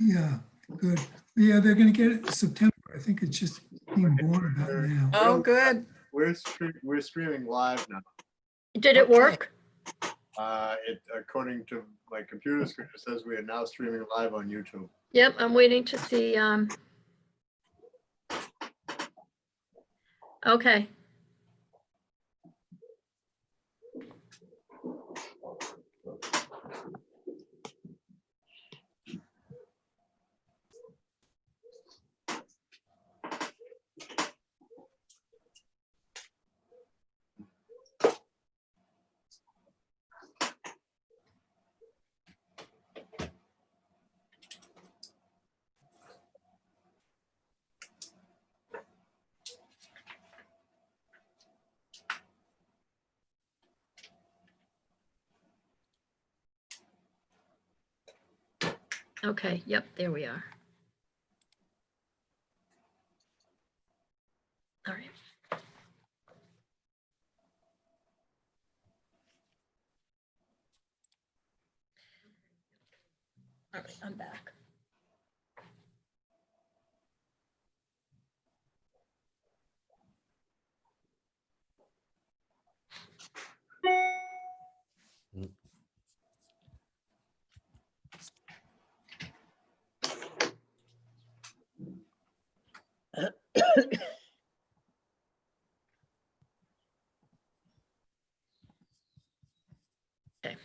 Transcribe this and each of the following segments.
Yeah, good. Yeah, they're gonna get it September. I think it's just being born about now. Oh, good. We're streaming live now. Did it Okay. work? According to my computer screen, it says we are now streaming live on YouTube. Yep, I'm waiting to see. Okay. Okay, yep, there we are. All right. All right, I'm back. Okay.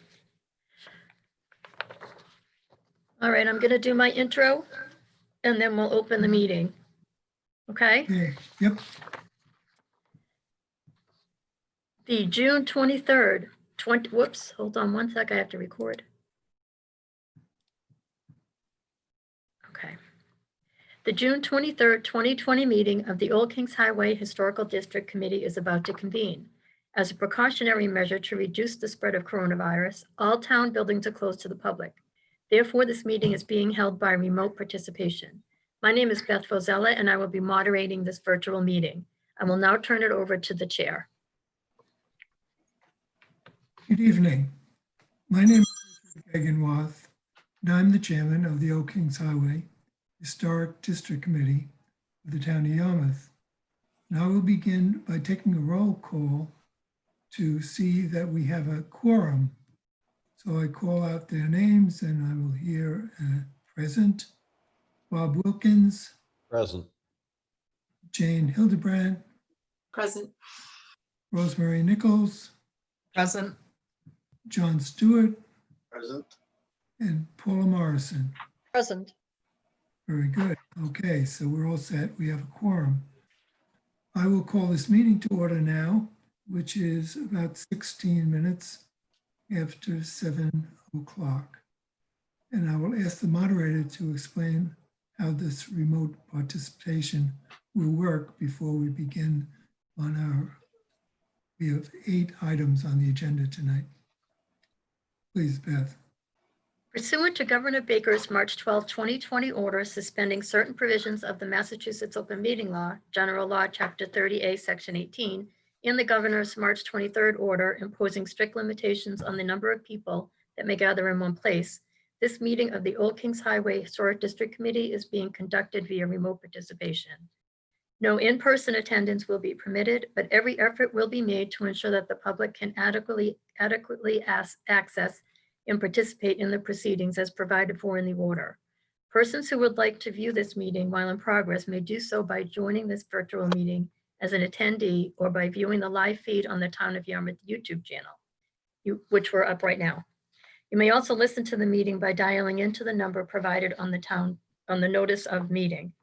All right, I'm gonna do my intro and then we'll open the meeting. Okay? Okay, yep, The June 23rd, whoops, hold on one sec, I have to record. Okay. The June 23rd, 2020 meeting of the Old Kings Highway Historical District Committee is about to convene. As a precautionary measure to reduce the spread of coronavirus, all town buildings are closed to the public. Therefore, this meeting is being held by remote participation. My name is Beth Fozella, and I will be moderating this virtual meeting. I will now turn it over to the chair. good evening. My name is Richard Gegenwath, and I'm the chairman of the Old Kings Highway Historic District Committee of the town of Yarmouth. And I will begin by taking a roll call to see that we have a quorum. So I call out their names and I will hear present. Bob Wilkins, Present. Jane Hildebrand, Present. Rosemary Nichols, Present. John Stewart, Present. and Paula Morrison. Present. Very good. Okay, so we're all set. We have a quorum. I will call this meeting to order now, which is about 16 minutes after 7 o'clock. And I will ask the moderator to explain how this remote participation will work before we begin on we have 8 items on the agenda tonight. Please, Beth. Pursuant to Governor Baker's March 12, 2020 order suspending certain provisions of the Massachusetts Open Meeting Law, General Law, Chapter 30A, Section 18, and the Governor's March 23rd order imposing strict limitations on the number of people that may gather in one place, this meeting of the Old Kings Highway Historic District Committee is being conducted via remote participation. No in-person attendance will be permitted, but every effort will be made to ensure that the public can adequately access and participate in the proceedings as provided for in the order. Persons who would like to view this meeting while in progress may do so by joining this virtual meeting as an attendee or by viewing the live feed on the Town of Yarmouth YouTube channel, which we're up right now. You may also listen to the meeting by dialing into the number provided on the notice of meeting.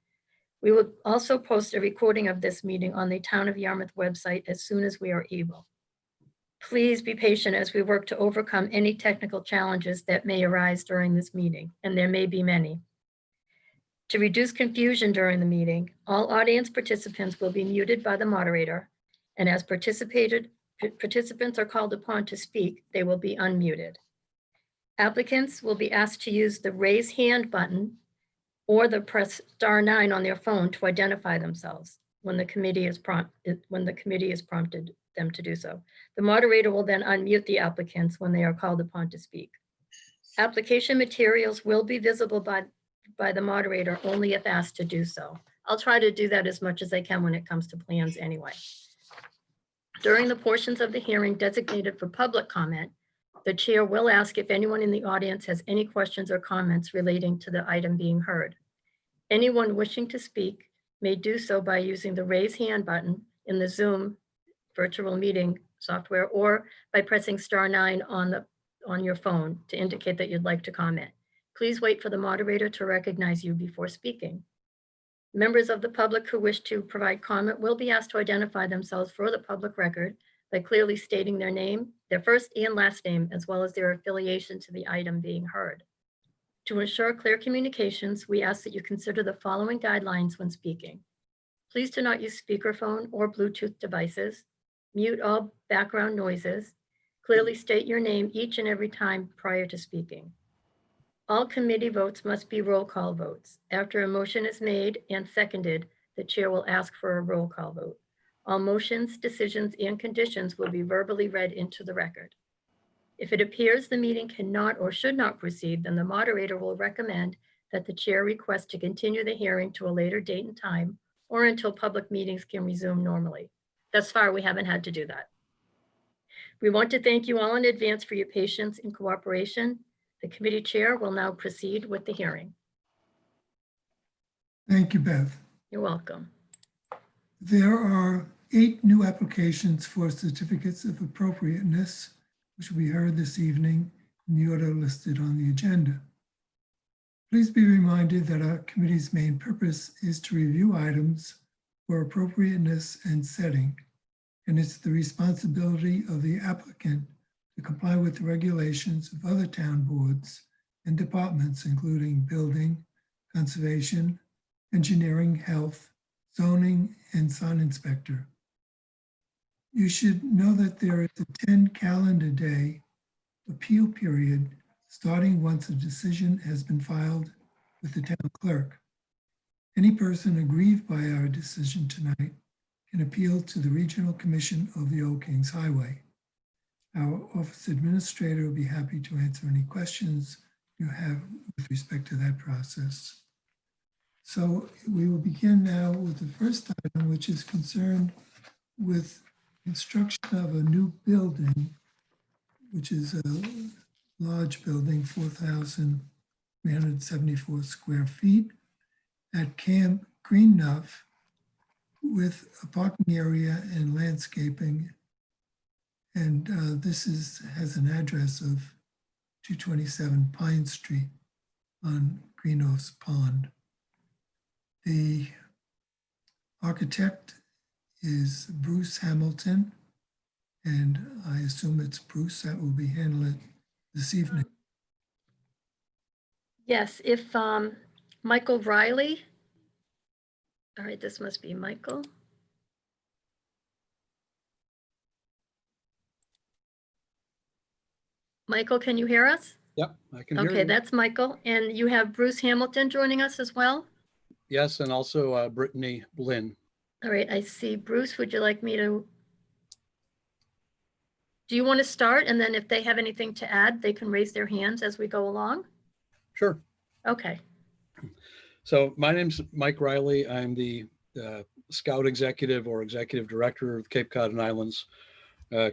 We will also post a recording of this meeting on the Town of Yarmouth website as soon as we are able. Please be patient as we work to overcome any technical challenges that may arise during this meeting, and there may be many. To reduce confusion during the meeting, all audience participants will be muted by the moderator, and as participants are called upon to speak, they will be unmuted. Applicants will be asked to use the raise hand button or the press *9 on their phone to identify themselves when the committee is prompted them to do so. The moderator will then unmute the applicants when they are called upon to speak. Application materials will be visible by the moderator only if asked to do so. I'll try to do that as much as I can when it comes to plans anyway. During the portions of the hearing designated for public comment, the chair will ask if anyone in the audience has any questions or comments relating to the item being heard. Anyone wishing to speak may do so by using the raise hand button in the Zoom virtual meeting software or by pressing *9 on your phone to indicate that you'd like to comment. Please wait for the moderator to recognize you before speaking. Members of the public who wish to provide comment will be asked to identify themselves for the public record by clearly stating their name, their first and last name, as well as their affiliation to the item being heard. To ensure clear communications, we ask that you consider the following guidelines when speaking. Please do not use speakerphone or Bluetooth devices. Mute all background noises. Clearly state your name each and every time prior to speaking. All committee votes must be roll call votes. After a motion is made and seconded, the chair will ask for a roll call vote. All motions, decisions, and conditions will be verbally read into the record. If it appears the meeting cannot or should not proceed, then the moderator will recommend that the chair request to continue the hearing to a later date and time or until public meetings can resume normally. Thus far, we haven't had to do that. We want to thank you all in advance for your patience and cooperation. The committee chair will now proceed with the hearing. Thank you, Beth. You're welcome. There are 8 new applications for certificates of appropriateness, which we heard this evening in the order listed on the agenda. Please be reminded that our committee's main purpose is to review items for appropriateness and setting, and it's the responsibility of the applicant to comply with the regulations of other town boards and departments, including building, conservation, engineering, health, zoning, and sign inspector. You should know that there is a 10 calendar day appeal period starting once a decision has been filed with the town clerk. Any person aggrieved by our decision tonight can appeal to the Regional Commission of the Old Kings Highway. Our office administrator will be happy to answer any questions you have with respect to that process. So we will begin now with the first item, which is concerned with construction of a new building, which is a large building, 4,374 square feet at Camp Greenup with a parking area and landscaping. And this has an address of 227 Pine Street on Greenough's Pond. The architect is Bruce Hamilton, and I assume it's Bruce that will be handling it this evening. Yes, if Michael Riley, all right, this must be Michael. Michael, can you hear us? Yep, I can hear Okay, you. that's Michael. And you have Bruce Hamilton joining us as well? Yes, and also Brittany Lynn. All right, I see. Bruce, would you like me to? Do you want to start? And then if they have anything to add, they can raise their hands as we go along? Sure. Okay. So my name's Mike Riley. I'm the Scout Executive or Executive Director of Cape Cod and Islands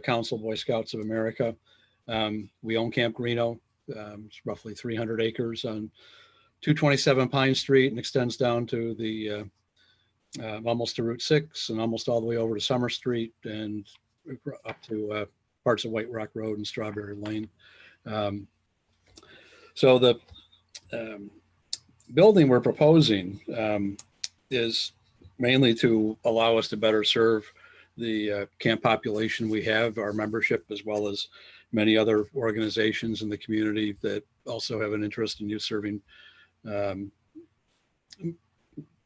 Council Boy Scouts of America. We own Camp Greenough. It's roughly 300 acres on 227 Pine Street and extends down to the almost to Route 6 and almost all the way over to Summer Street and up to parts of White Rock Road and Strawberry Lane. So the building we're proposing is mainly to allow us to better serve the camp population we have, our membership, as well as many other organizations in the community that also have an interest in youth serving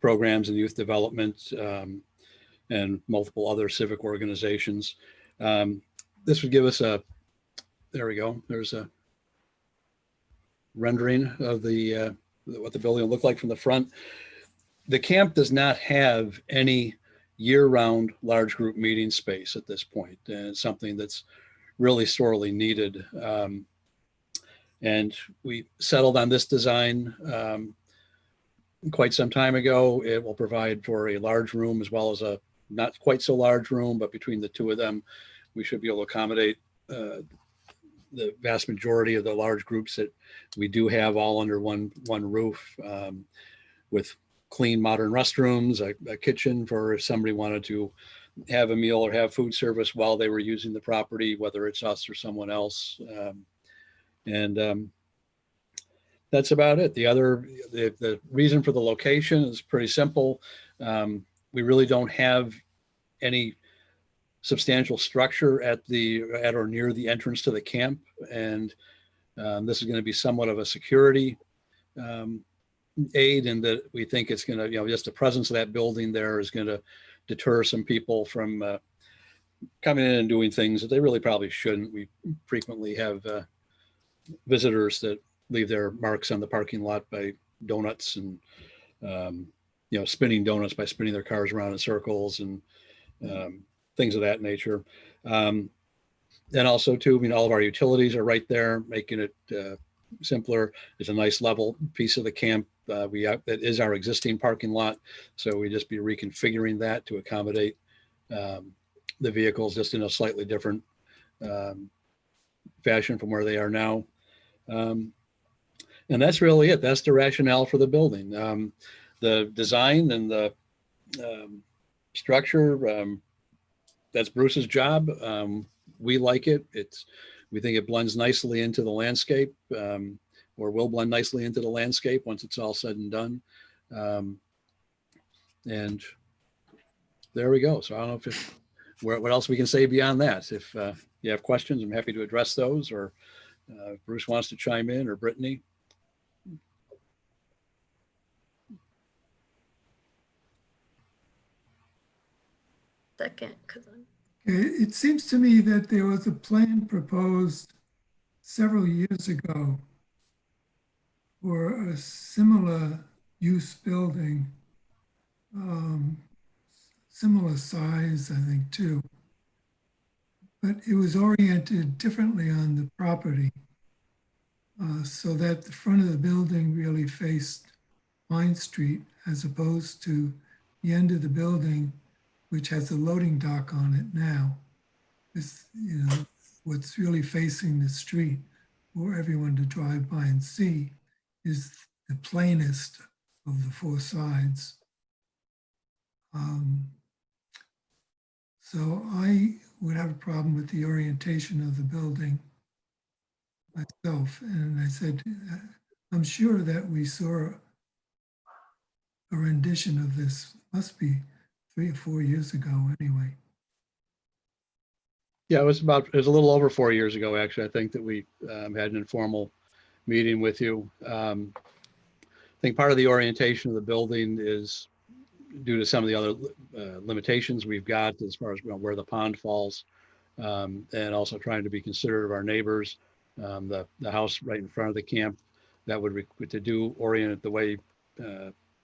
programs and youth development and multiple other civic organizations. This would give us there we go. There's a rendering of the what the building will look like from the front. The camp does not have any year-round large group meeting space at this point, and it's something that's really sorely needed. And we settled on this design quite some time ago. It will provide for a large room as well as a not quite so large room, but between the two of them, we should be able to accommodate the vast majority of the large groups that we do have all under one roof, with clean modern restrooms, a kitchen for if somebody wanted to have a meal or have food service while they were using the property, whether it's us or someone else. And that's about it. The reason for the location is pretty simple. We really don't have any substantial structure at or near the entrance to the camp. And this is going to be somewhat of a security aid, in that we think it's going to, just the presence of that building there is going to deter some people from coming in and doing things that they really probably shouldn't. We frequently have visitors that leave their marks on the parking lot by donuts and, spinning donuts by spinning their cars around in circles and things of that nature. And also too, all of our utilities are right there, making it simpler. It's a nice level piece of the camp. That is our existing parking lot. So we just be reconfiguring that to accommodate the vehicles just in a slightly different fashion from where they are now. And that's really it. That's the rationale for the building. The design and the structure, that's Bruce's job. We like it. We think it blends nicely into the landscape, or will blend nicely into the landscape once it's all said and done. And there we go. So I don't know what else we can say beyond that. If you have questions, I'm happy to address those, or if Bruce wants to chime in, or Brittany. Second, It seems to me that there was a plan proposed several years ago for a similar use building, similar size, I think, too. But it was oriented differently on the property, so that the front of the building really faced Pine Street, as opposed to the end of the building, which has a loading dock on it now. This, what's really facing the street for everyone to drive by and see is the plainest of the four sides. So I would have a problem with the orientation of the building myself. And I said, I'm sure that we saw a rendition of this, must be 3 or 4 years ago anyway. Yeah, it was a little over 4 years ago, actually. I think that we had an informal meeting with you. I think part of the orientation of the building is due to some of the other limitations we've got as far as where the pond falls, and also trying to be considerate of our neighbors. The house right in front of the camp, that would orient it the way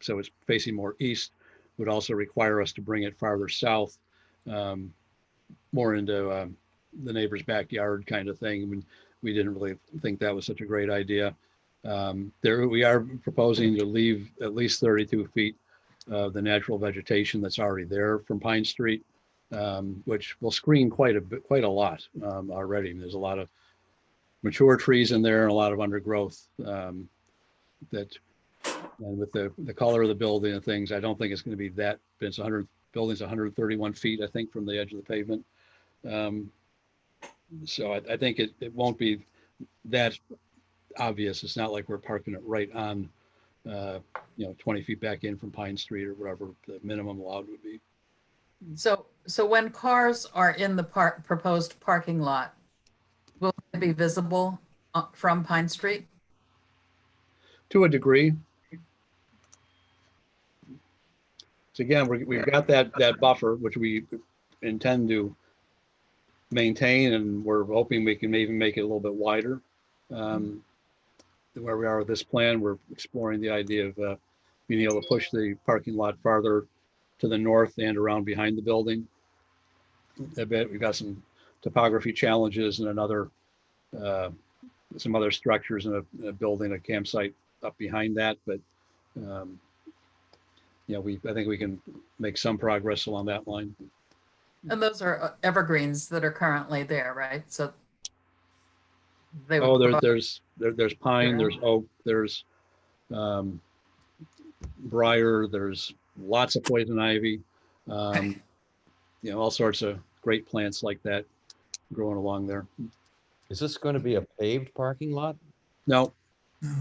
so it's facing more east, would also require us to bring it farther south, more into the neighbor's backyard kind of thing. We didn't really think that was such a great idea. We are proposing to leave at least 32 feet of the natural vegetation that's already there from Pine Street, which will screen quite a lot already. There's a lot of mature trees in there and a lot of undergrowth and with the color of the building and things, I don't think it's going to be that. It's building's 131 feet, I think, from the edge of the pavement. So I think it won't be that obvious. It's not like we're parking it right on, 20 feet back in from Pine Street or whatever the minimum allowed would be. So when cars are in the proposed parking lot, will they be visible from Pine Street? To a degree. So again, we've got that buffer, which we intend to maintain, and we're hoping we can even make it a little bit wider. Where we are with this plan, we're exploring the idea of being able to push the parking lot farther to the north and around behind the building a bit. We've got some topography challenges and some other structures in a building, a campsite up behind that, but I think we can make some progress along that line. And those are evergreens that are currently there, right? So they Oh, would provide, there's pine, there's oak, there's briar, there's lots of poison ivy, all sorts of great plants like that growing along there. Is this going to be a paved parking lot? No, No.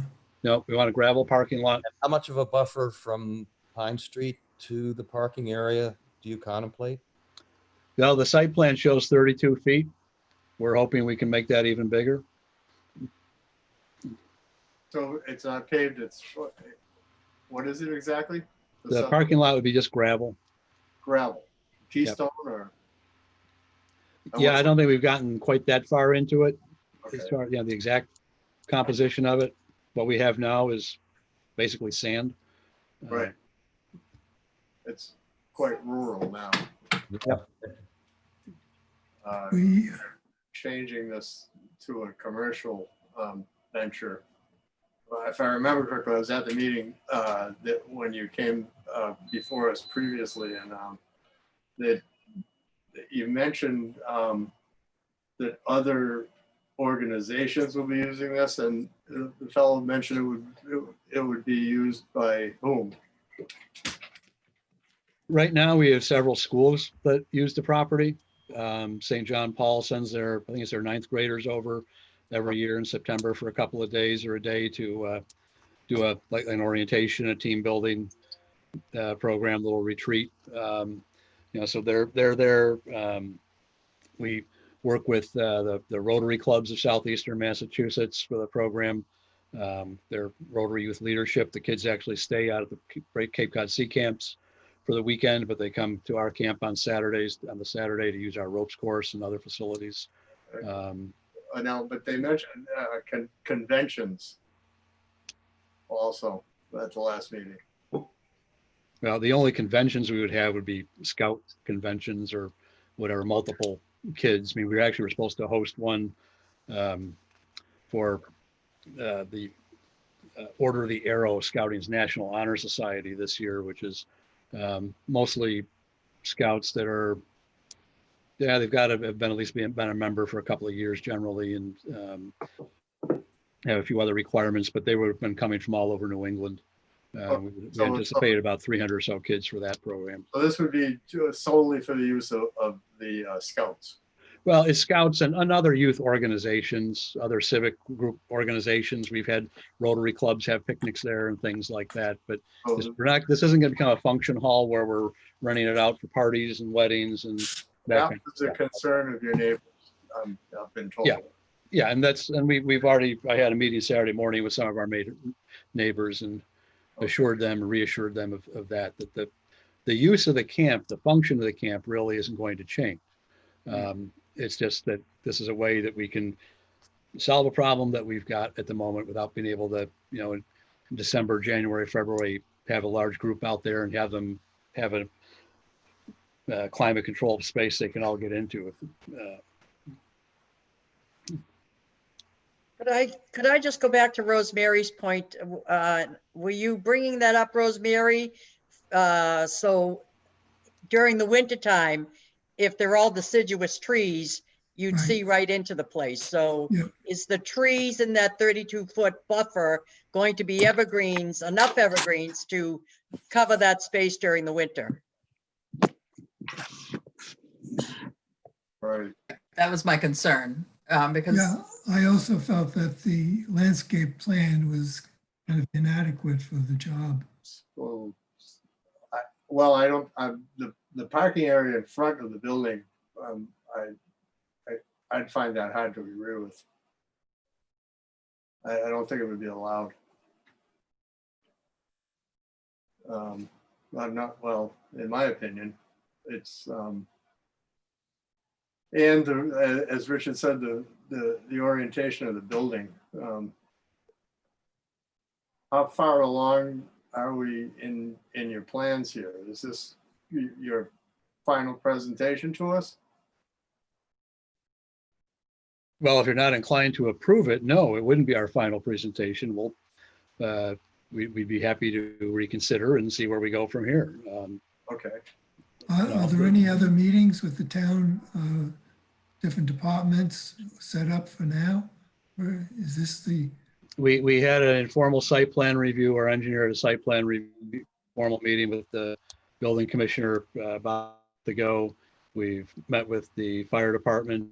no, we want a gravel parking lot. And how much of a buffer from Pine Street to the parking area do you contemplate? No, the site plan shows 32 feet. We're hoping we can make that even bigger. So it's not paved, it's, what is it exactly? The parking lot would be just gravel. Gravel, Keystone or? And Yeah, what's I don't think we've gotten quite that far into it. Okay. As far, the exact composition of it. What we have now is basically sand. Right. It's quite rural now. Yeah. We, Changing this to a commercial venture. If I remember correctly, I was at the meeting that when you came before us previously, and that you mentioned that other organizations will be using this, and the fellow mentioned it would be used by whom? Right now, we have several schools that use the property. St. John Paul sends I think it's their 9th graders over every year in September for a couple of days or a day to do like an orientation, a team building program, little retreat. So they're there. We work with the Rotary Clubs of Southeastern Massachusetts for the program. Their Rotary Youth Leadership. The kids actually stay out at the Cape Cod Sea Camps for the weekend, but they come to our camp on Saturdays, on the Saturday, to use our ropes course and other facilities. Now, but they mentioned conventions also at the last meeting. Well, the only conventions we would have would be scout conventions or whatever, multiple kids. I mean, we actually were supposed to host one for the Order of the Arrow Scouting's National Honor Society this year, which is mostly scouts that are, they've got to have been at least been a member for a couple of years generally, and have a few other requirements, but they would have been coming from all over New England. We anticipate about 300 or so kids for that program. So this would be solely for the use of the scouts. Well, it's scouts and other youth organizations, other civic group organizations. We've had Rotary clubs have picnics there and things like that. But So this isn't going to become a function hall where we're renting it out for parties and weddings and that that kind of was a stuff. concern of your neighbors, I've been told. Yeah. Yeah, and I had a meeting Saturday morning with some of our neighbors and assured them and reassured them of that the use of the camp, the function of the camp really isn't going to change. It's just that this is a way that we can solve a problem that we've got at the moment without being able to, in December, January, February, have a large group out there and have them have a climate controlled space they can all get into. Could I just go back to Rosemary's point? Were you bringing that up, Rosemary? So during the winter time, if they're all deciduous trees, you'd Right. see right into the place. So Yeah. is the trees in that 32-foot buffer going to be evergreens, enough evergreens to cover that space during the winter? Right. that was my concern, because yeah, I also felt that the landscape plan was kind of inadequate for the job. Well, the parking area in front of the building, I'd find that hard to agree with. I don't think it would be allowed. Well, in my opinion, it's, and as Richard said, the orientation of the building. How far along are we in your plans here? Is this your final presentation to us? Well, if you're not inclined to approve it, no, it wouldn't be our final presentation. We'll we'd be happy to reconsider and see where we go from here. Okay. Are there any other meetings with the town, different departments set up for now? Or is this the, We had an informal site plan review. Our engineer had a site plan review, formal meeting with the building commissioner about to go. We've met with the fire department,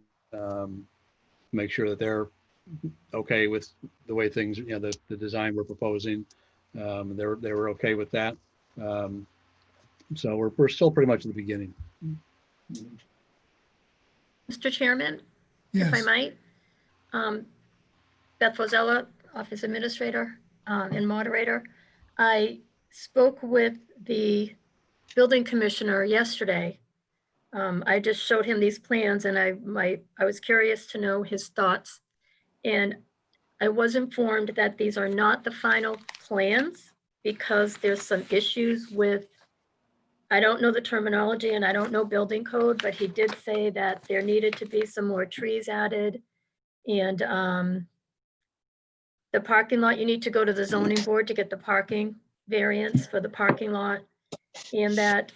make sure that they're okay with the way things, the design we're proposing. They were okay with that. So we're still pretty much at the beginning. Mr. Chairman, if I yes, might. Beth Fozella, Office Administrator and Moderator. I spoke with the building commissioner yesterday. I just showed him these plans and I was curious to know his thoughts. And I was informed that these are not the final plans because there's some issues with, I don't know the terminology and I don't know building code, but he did say that there needed to be some more trees added. And the parking lot, you need to go to the zoning board to get the parking variance for the parking lot. And that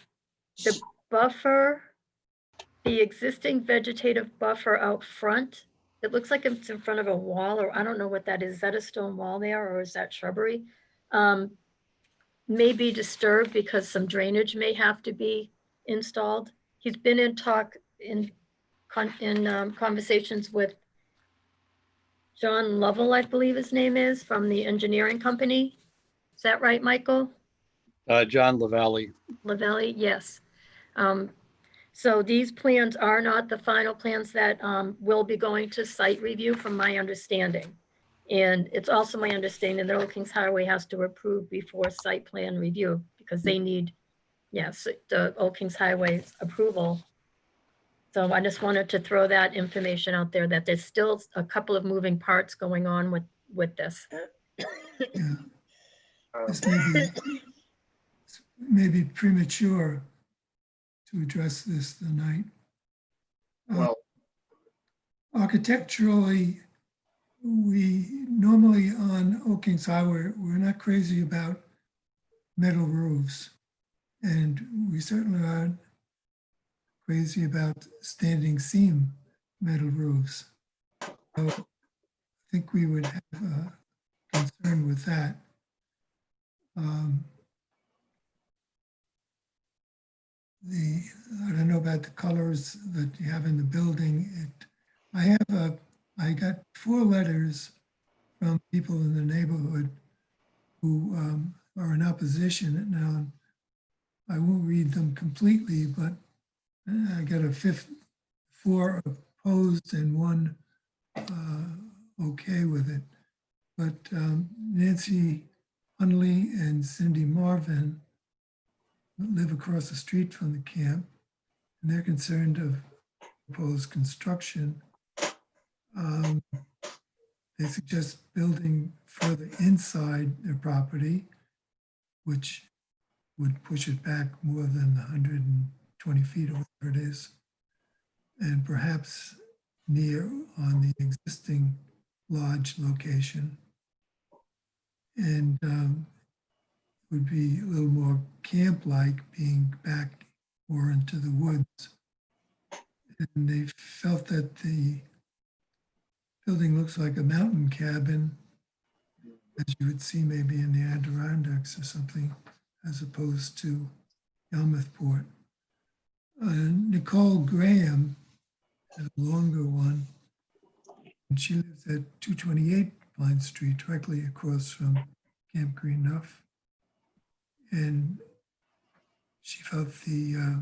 the buffer, the existing vegetative buffer out front, it looks like it's in front of a wall, or I don't know what that is. Is that a stone wall there or is that shrubbery? May be disturbed because some drainage may have to be installed. He's been in conversations with John Lovell, I believe his name is, from the engineering company. Is that right, Michael? John LaValle. Lavelli, yes. So these plans are not the final plans that will be going to site review from my understanding. And it's also my understanding that Old Kings Highway has to approve before site plan review because they need, yes, the Old Kings Highway approval. So I just wanted to throw that information out there that there's still a couple of moving parts going on with this. yeah, Um, this may be premature to address this tonight. Well, Architecturally, we normally on Old Kings Highway, we're not crazy about metal roofs. And we certainly aren't crazy about standing seam metal roofs. So I think we would have a concern with that. I don't know about the colors that you have in the building. I got 4 letters from people in the neighborhood who are in opposition. Now, I won't read them completely, but I got 4 opposed and 1 okay with it. But Nancy Hunley and Cindy Marvin live across the street from the camp, and they're concerned of proposed construction. They suggest building further inside their property, which would push it back more than the 120 feet or whatever it is, and perhaps near on the existing lodge location. And would be a little more camp-like, being back more into the woods. And they felt that the building looks like a mountain cabin, as you would see maybe in the Adirondacks or something, as opposed to Yarmouthport. Nicole Graham has a longer one, and she lives at 228 Pine Street, directly across from Camp Green Nuff. And she felt the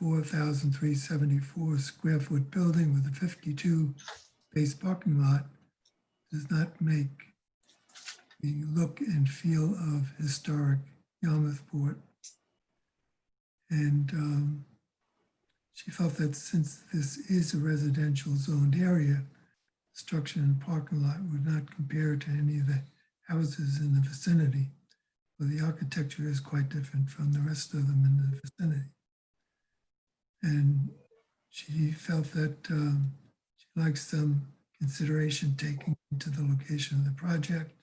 4,374 square foot building with a 52 space parking lot does not make the look and feel of historic Yarmouthport. And she felt that since this is a residential zoned area, structure and parking lot would not compare to any of the houses in the vicinity. But the architecture is quite different from the rest of them in the vicinity. And she felt that she likes some consideration taken into the location of the project,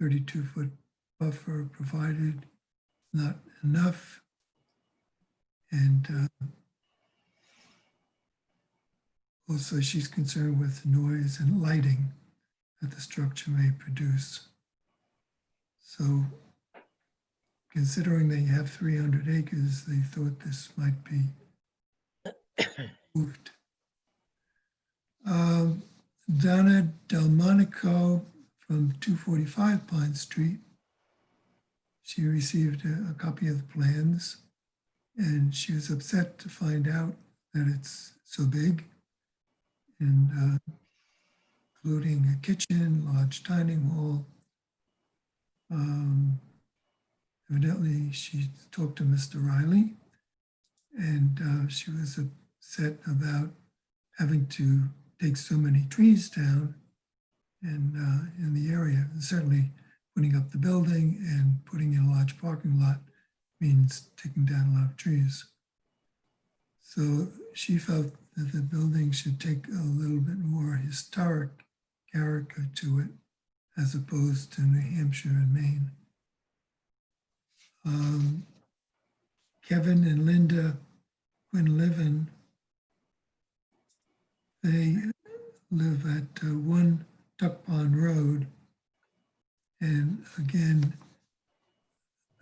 32-foot buffer provided not enough. And also she's concerned with noise and lighting that the structure may produce. So considering they have 300 acres, they thought this might be moved. Donna Delmonico from 245 Pine Street. She received a copy of the plans and she was upset to find out that it's so big, and including a kitchen, large dining hall. Evidently, she talked to Mr. Riley, and she was upset about having to take so many trees down in the area. And certainly, putting up the building and putting in a large parking lot means taking down a lot of trees. So she felt that the building should take a little bit more historic character to it, as opposed to New Hampshire and Maine. Kevin and Linda Quinlivan, they live at 1 Duck Pond Road. And again,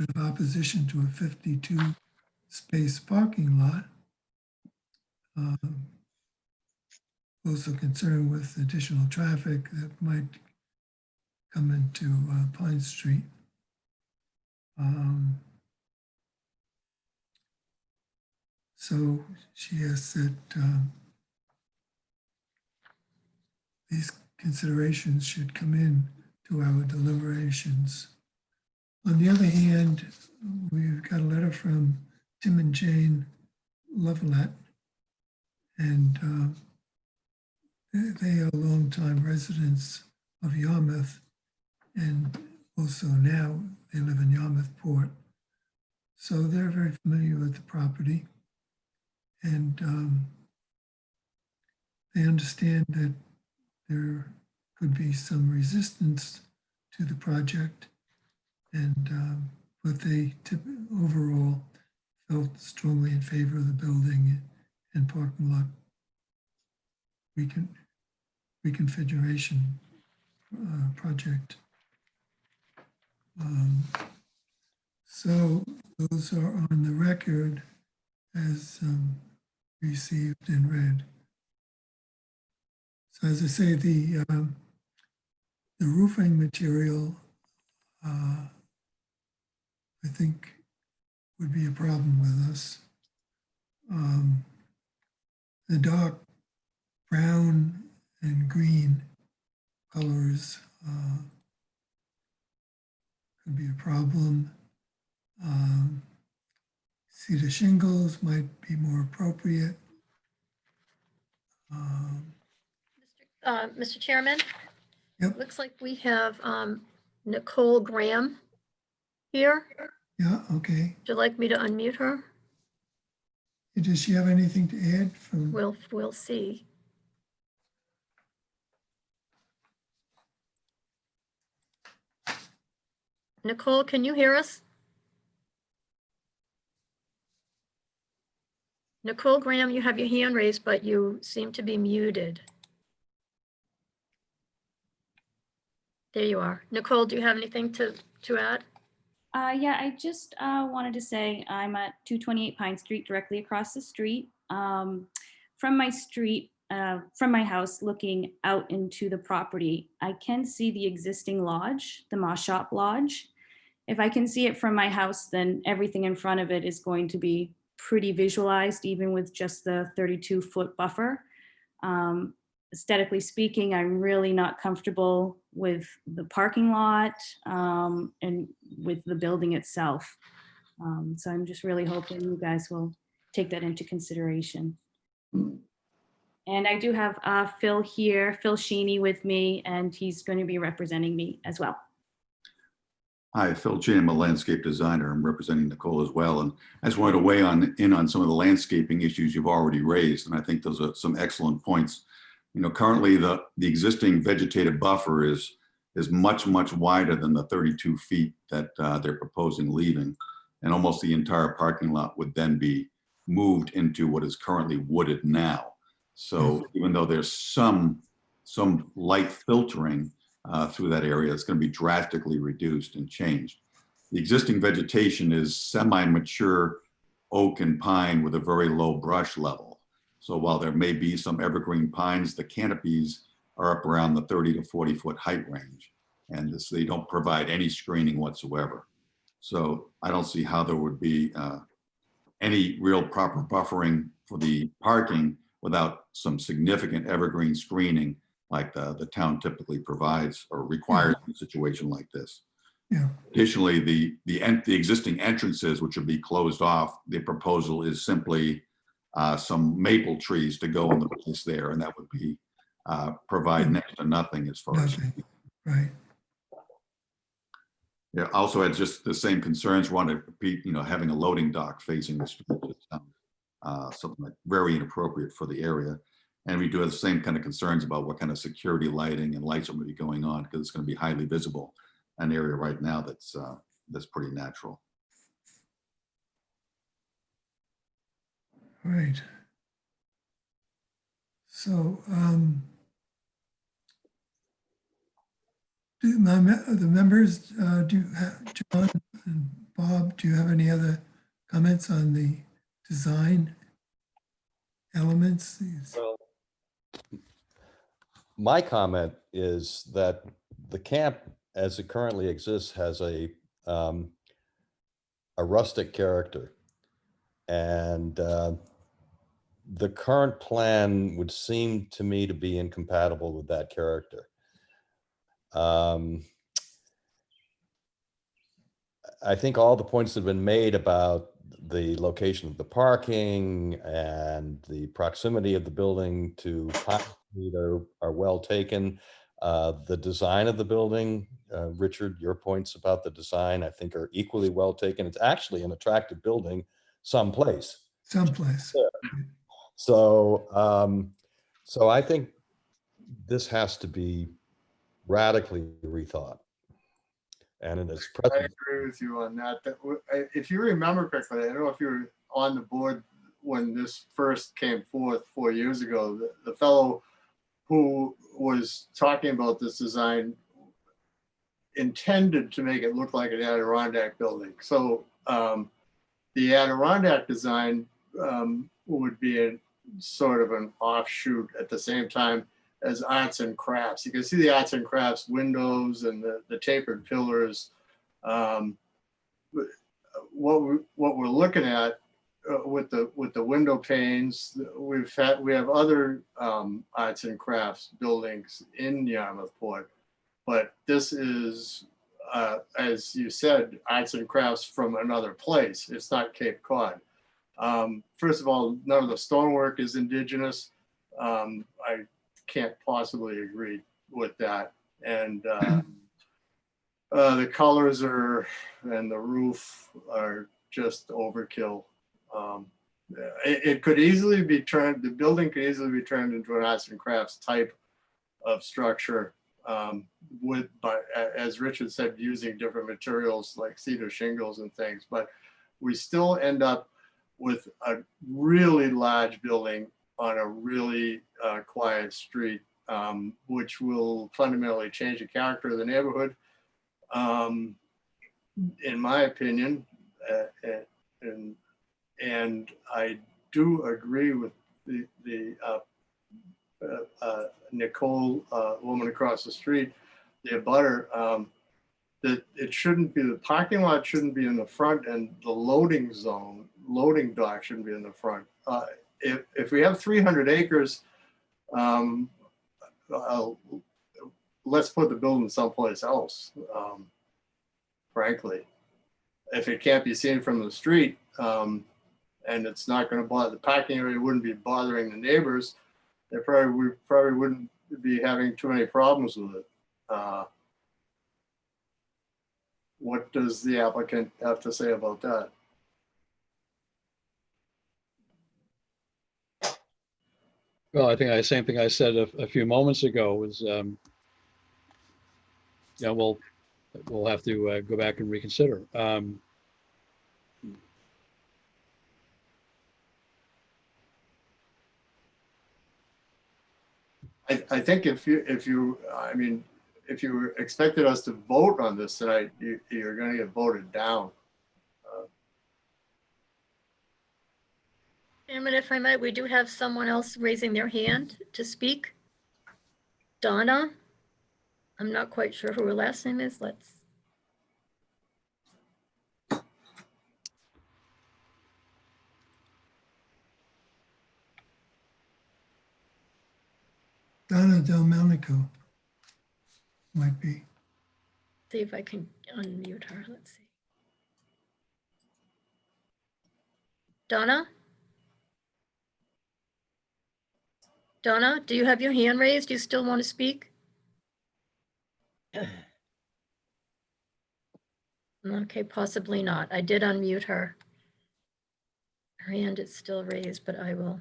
of opposition to a 52 space parking lot. Also concerned with additional traffic that might come into Pine Street. So she asks that these considerations should come in to our deliberations. On the other hand, we've got a letter from Tim and Jane Lovelet, and they are longtime residents of Yarmouth, and also now they live in Yarmouth Port. So they're very familiar with the property, and they understand that there could be some resistance to the project, and but they overall felt strongly in favor of the building and parking lot reconfiguration project. So those are on the record as received and read. So as I say, the roofing material, I think would be a problem with us. The dark brown and green colors could be a problem. Cedar shingles might be more appropriate. Mr. Chairman? Yep. Looks like we have Nicole Graham here. Yeah, okay. Would you like me to unmute her? Does she have anything to add from? We'll see. Nicole, can you hear us? Nicole Graham, you have your hand raised, but you seem to be muted. There you are. Nicole, do you have anything to add? Yeah, I just wanted to say I'm at 228 Pine Street, directly across the street. From my street, from my house, looking out into the property, I can see the existing lodge, the Moss Shop Lodge. If I can see it from my house, then everything in front of it is going to be pretty visualized, even with just the 32-foot buffer. Aesthetically speaking, I'm really not comfortable with the parking lot and with the building itself. So I'm just really hoping you guys will take that into consideration. And I do have Phil here, Phil Sheeny with me, and he's going to be representing me as well. Hi, Phil Chin, I'm a landscape designer. I'm representing Nicole as well. And I just wanted to weigh in on some of the landscaping issues you've already raised. And I think those are some excellent points. You know, currently the existing vegetative buffer is is much, much wider than the 32 feet that they're proposing leaving. And almost the entire parking lot would then be moved into what is currently wooded now. So even though there's some light filtering through that area, it's going to be drastically reduced and changed. The existing vegetation is semi-mature oak and pine with a very low brush level. So while there may be some evergreen pines, the canopies are up around the 30 to 40 foot height range. And this, they don't provide any screening whatsoever. So I don't see how there would be any real proper buffering for the parking without some significant evergreen screening like the town typically provides or requires in a situation like this. Yeah. Additionally, the existing entrances, which would be closed off, the proposal is simply some maple trees to go in the place there, and that would be provide next to nothing as far as. Nothing. Right. Yeah. Also, had just the same concerns. Wanted to repeat, having a loading dock facing the street, something like very inappropriate for the area. And we do have the same kind of concerns about what kind of security lighting and lights are going to be going on, because it's going to be highly visible. An area right now that's pretty natural. Right. So, do the members, John and Bob, do you have any other comments on the design elements? Well, my comment is that the camp as it currently exists has a rustic character, and the current plan would seem to me to be incompatible with that character. I think all the points that have been made about the location of the parking and the proximity of the building to Pine Street are well taken. The design of the building, Richard, your points about the design, I think, are equally well taken. It's actually an attractive building someplace. Someplace. So, so I think this has to be radically rethought. And in its I present, agree with you on that. If you remember correctly, I don't know if you were on the board when this first came forth 4 years ago. The fellow who was talking about this design intended to make it look like an Adirondack building. So the Adirondack design would be a sort of an offshoot at the same time as arts and crafts. You can see the arts and crafts windows and the tapered pillars. What we're looking at with the window panes, we have other arts and crafts buildings in Yarmouthport, but this is, as you said, arts and crafts from another place. It's not Cape Cod. First of all, none of the stonework is indigenous. I can't possibly agree with that. And the colors and the roof are just overkill. It could easily be turned, the building could easily be turned into an arts and crafts type of structure as Richard said, using different materials like cedar shingles and things, but we still end up with a really large building on a really quiet street, which will fundamentally change the character of the neighborhood. In my opinion, and I do agree with the Nicole, woman across the street, the abutter, that it shouldn't be, the parking lot shouldn't be in the front, and the loading dock shouldn't be in the front. If we have 300 acres, let's put the building someplace else, frankly. If it can't be seen from the street, and it's not going to bother, the parking area wouldn't be bothering the neighbors, we probably wouldn't be having too many problems with it. What does the applicant have to say about that? Well, I think the same thing I said a few moments ago was yeah, we'll have to go back and reconsider. I think if you, I mean, if you expected us to vote on this tonight, you're gonna get voted down. Chairman, if I might, we do have someone else raising their hand to speak. Donna? I'm not quite sure who her last name is. Let's, Donna Delmonico might be. see if I can unmute her. Let's see. Donna? Donna, do you have your hand raised? Do you still want to speak? Okay, possibly not. I did unmute her. Her hand is still raised, but I will.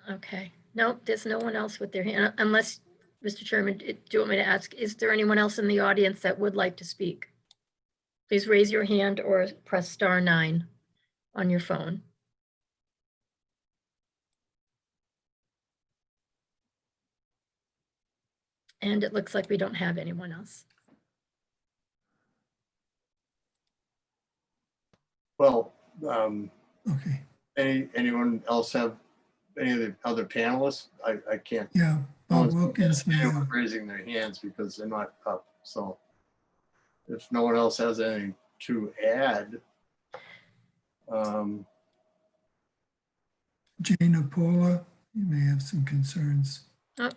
Okay, nope, there's no one else with their hand, unless, Mr. Chairman, do you want me to ask, is there anyone else in the audience that would like to speak? Please raise your hand or press *9 on your phone. And it looks like we don't have anyone else. Well, Okay, anyone else have any of the other panelists? I can't. yeah, no Bob one's Wilkins may anyone have. raising their hands because they're not up. So if no one else has anything to add, Jane Paula, you may have some concerns. Oh.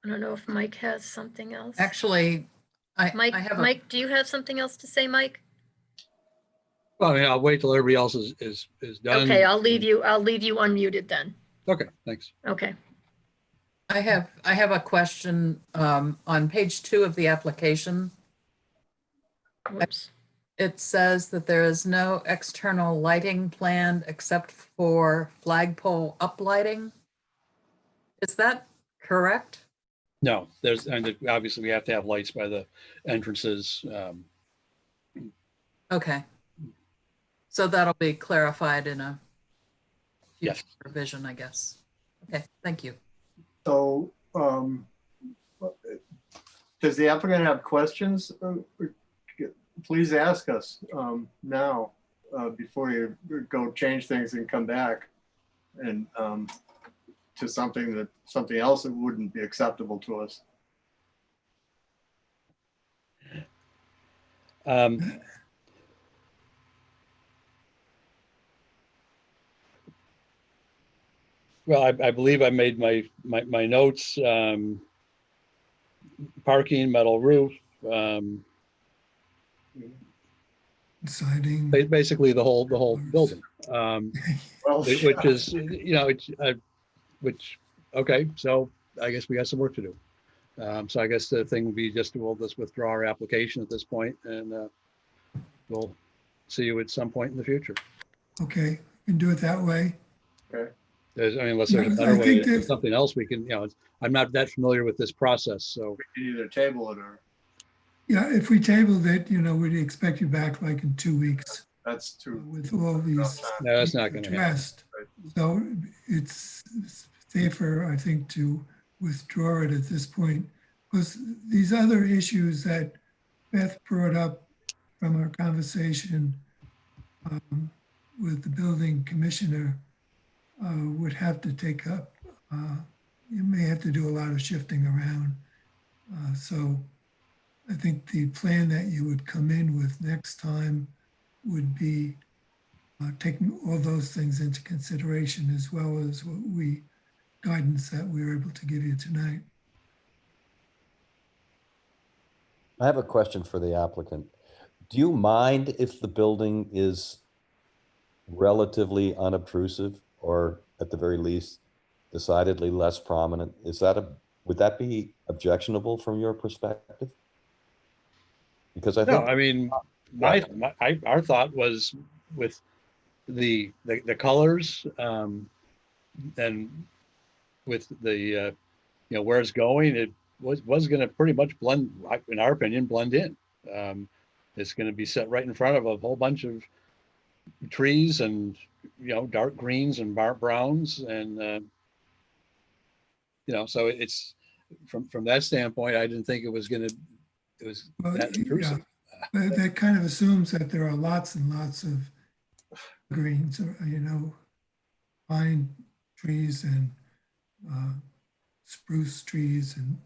I don't know if Mike has something else. Actually, I Mike, have a, Mike, do you have something else to say, Mike? Well, I mean, I'll wait till everybody else is done. Okay, I'll leave you unmuted then. Okay, thanks. Okay. I have a question on page 2 of the application. Whoops. It says that there is no external lighting planned except for flagpole uplighting. Is that correct? No, and obviously we have to have lights by the entrances. Okay. So that'll be clarified in a future Yes. revision, I guess. Okay, thank you. so does the applicant have questions? Please ask us now before you go change things and come back and to something else that wouldn't be acceptable to us. Well, I believe I made my notes. Parking, metal roof, Siding. basically the whole building. Well, Which is, you know, which, okay, so I guess we got some work to do. So I guess the thing would be we'll just withdraw our application at this point and we'll see you at some point in the future. Okay, we can do it that way. okay. Unless there's a Yeah, better I way, think to do that- something else we can, I'm not that familiar with this process, so. We can either table it or Yeah, if we tabled it, we'd expect you back like in 2 weeks that's too. with all these No, that's not gonna happen. addressed. So it's safer, I think, to withdraw it at this point. Because these other issues that Beth brought up from our conversation with the building commissioner would have to take up, you may have to do a lot of shifting around. So I think the plan that you would come in with next time would be taking all those things into consideration as well as guidance that we were able to give you tonight. I have a question for the applicant. Do you mind if the building is relatively unobtrusive or at the very least decidedly less prominent? Would that be objectionable from your perspective? Because I No, think I mean, our thought was with the colors, and with the, where it's going, it was going to pretty much blend, in our opinion, blend in. It's going to be set right in front of a whole bunch of trees and, dark greens and browns. And, so it's from that standpoint, I didn't think it was that intrusive. But that kind of assumes that there are lots and lots of greens, or, pine trees and spruce trees and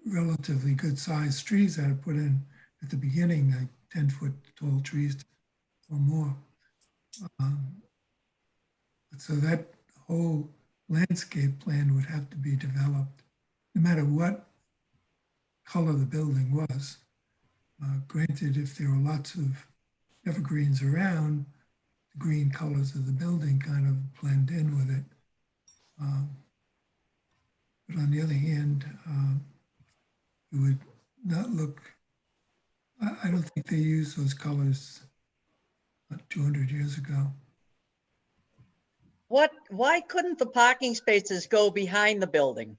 relatively good sized trees that are put in at the beginning, like 10-foot tall trees or more. So that whole landscape plan would have to be developed, no matter what color the building was. Granted, if there were lots of evergreens around, the green colors of the building kind of blend in with it. But on the other hand, it would not look, I don't think they used those colors 200 years ago. Why couldn't the parking spaces go behind the building?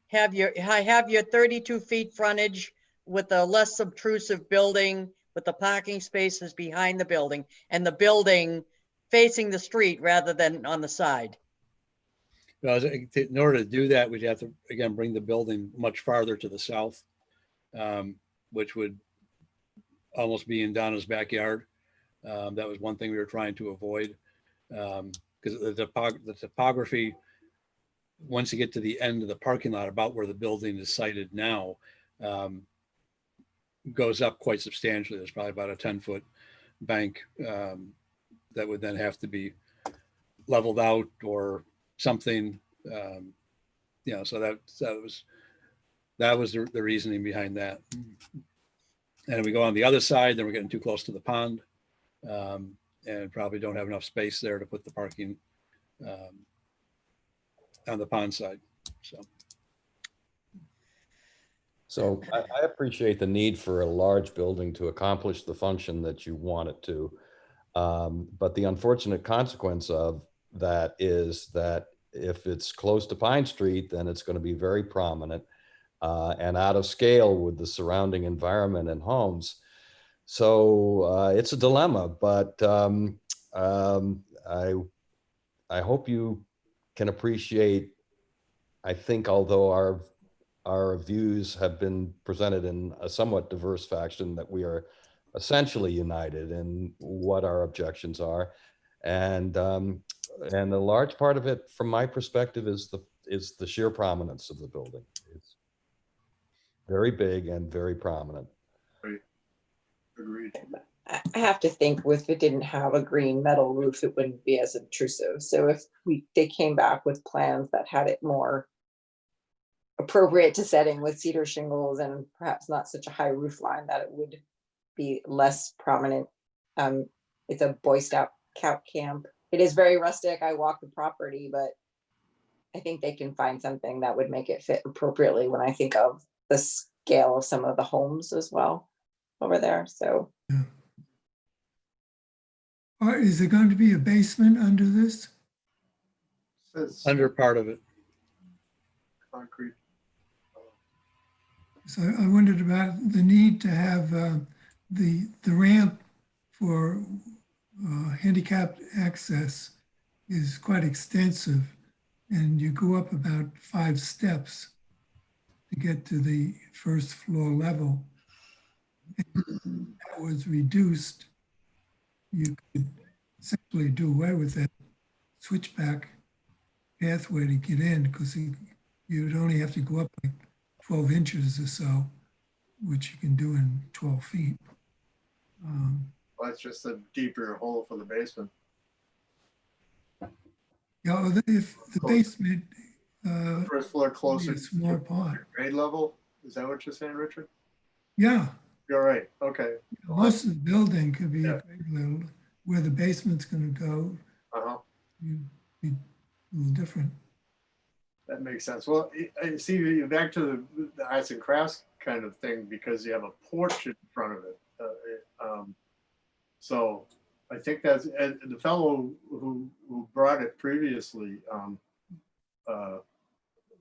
Have your 32 feet frontage with a less obtrusive building with the parking spaces behind the building and the building facing the street rather than on the side? Well, in order to do that, we'd have to, again, bring the building much farther to the south, which would almost be in Donna's backyard. That was one thing we were trying to avoid, because the topography, once you get to the end of the parking lot, about where the building is sited now, goes up quite substantially. There's probably about a 10-foot bank that would then have to be leveled out or something. So that was the reasoning behind that. And we go on the other side, then we're getting too close to the pond, and probably don't have enough space there to put the parking on the pond side. So I appreciate the need for a large building to accomplish the function that you want it to. But the unfortunate consequence of that is that if it's close to Pine Street, then it's going to be very prominent and out of scale with the surrounding environment and homes. So it's a dilemma, but I hope you can appreciate, I think, although our views have been presented in a somewhat diverse fashion, that we are essentially united in what our objections are. And a large part of it, from my perspective, is the sheer prominence of the building. It's very big and very prominent. Agreed. I have to think if it didn't have a green metal roof, it wouldn't be as intrusive. So if they came back with plans that had it more appropriate to setting with cedar shingles and perhaps not such a high roof line, that it would be less prominent. It's a Boy Scout camp. It is very rustic. I walk the property, but I think they can find something that would make it fit appropriately when I think of the scale of some of the homes as well over there. So yeah. Is there going to be a basement under this? Under part of it. Concrete. So I wondered about the need to have the ramp for handicapped access is quite extensive, and you go up about 5 steps to get to the first floor level. And that was reduced. You could simply do away with that switchback pathway to get in, because you'd only have to go up like 12 inches or so, which you can do in 12 feet. Well, it's just a deeper hole for the basement. Yeah, if the basement First floor be closer a small to part. grade level. Is that what you're saying, Richard? Yeah, You're right. Okay. most of the building could be Yeah. a grade level. Where the basement's going to go, Uh-huh. you'd be a little different. That makes sense. Well, I see you back to the arts and crafts kind of thing because you have a porch in front of it. So I think that's, and the fellow who brought it previously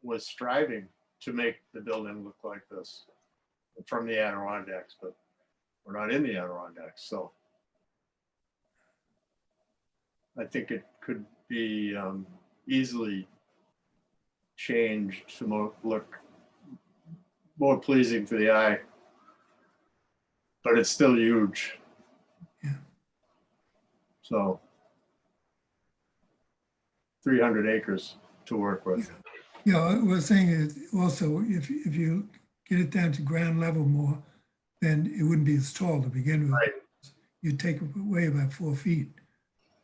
was striving to make the building look like this from the Adirondacks, but we're not in the Adirondacks, so I think it could be easily changed to look more pleasing to the eye, but it's still huge. Yeah. So 300 acres to work with. Yeah, what we're saying is also, if you get it down to ground level more, then it wouldn't be as tall to begin with. Right. You'd take away about 4 feet.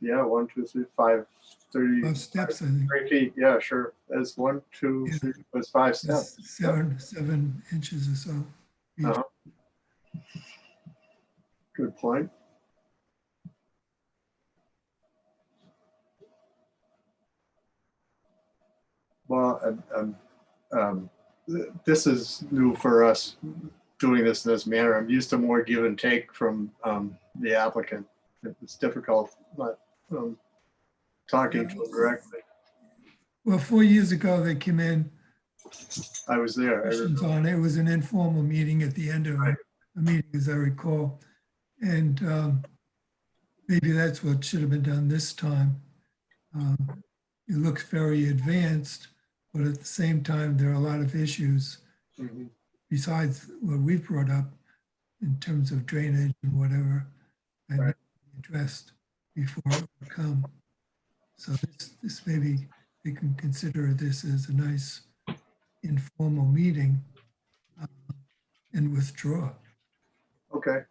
Yeah, 1, 2, 3, 5, 30, 5 steps, I think. 3 feet. Yeah, sure. That's 1, 2, Yeah. 3, that's 5 steps. It's 7 inches or so. each. Uh-huh. Good point. Well, this is new for us, doing this in this manner. I'm used to more give and take from the applicant. It's difficult, but talking to them directly. Well, 4 years ago, they came in, I was there. I questions remember. on it. It was an informal meeting at the end of Right. the meeting, as I recall. And maybe that's what should have been done this time. It looks very advanced, but at the same time, there are a lot of issues Mhm. besides what we've brought up in terms of drainage and whatever, that need Right. to be addressed before it would come. So this maybe we can consider this as a nice informal meeting and withdraw. Okay.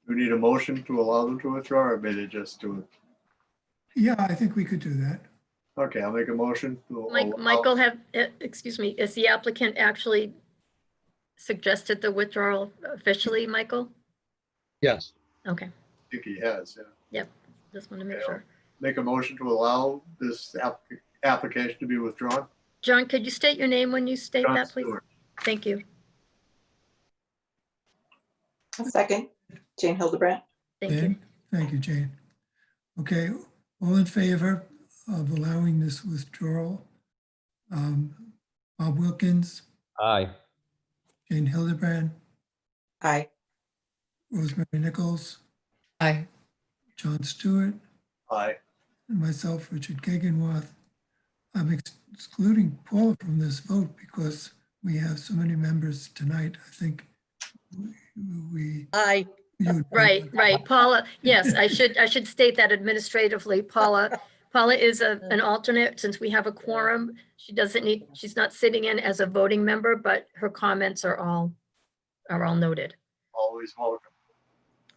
We need a motion to allow them to withdraw, or may they just do it? Yeah, I think we could do that. Okay, I'll make a motion. to allow- Michael excuse me, is the applicant actually suggested the withdrawal officially, Michael? Yes. Okay, I think he has, yeah. just want to make Yeah. sure. Make a motion to allow this application to be withdrawn. John, could you state your name when you state John that, please? Stewart. Thank you. A second, Jane Hildebrandt. Thank you. Jane? Thank you, Jane. Okay, all in favor of allowing this withdrawal? Bob Wilkins, Aye. Jane Hildebrand, Aye. Rosemary Nichols, Aye. John Stewart, Aye. and myself, Richard Gegenwath. I'm excluding Paula from this vote because we have so many members tonight. I think we. Aye. you would- Right. Paula, yes, I should state that administratively. Paula is an alternate since we have a quorum. She's not sitting in as a voting member, but her comments are all noted. Always welcome.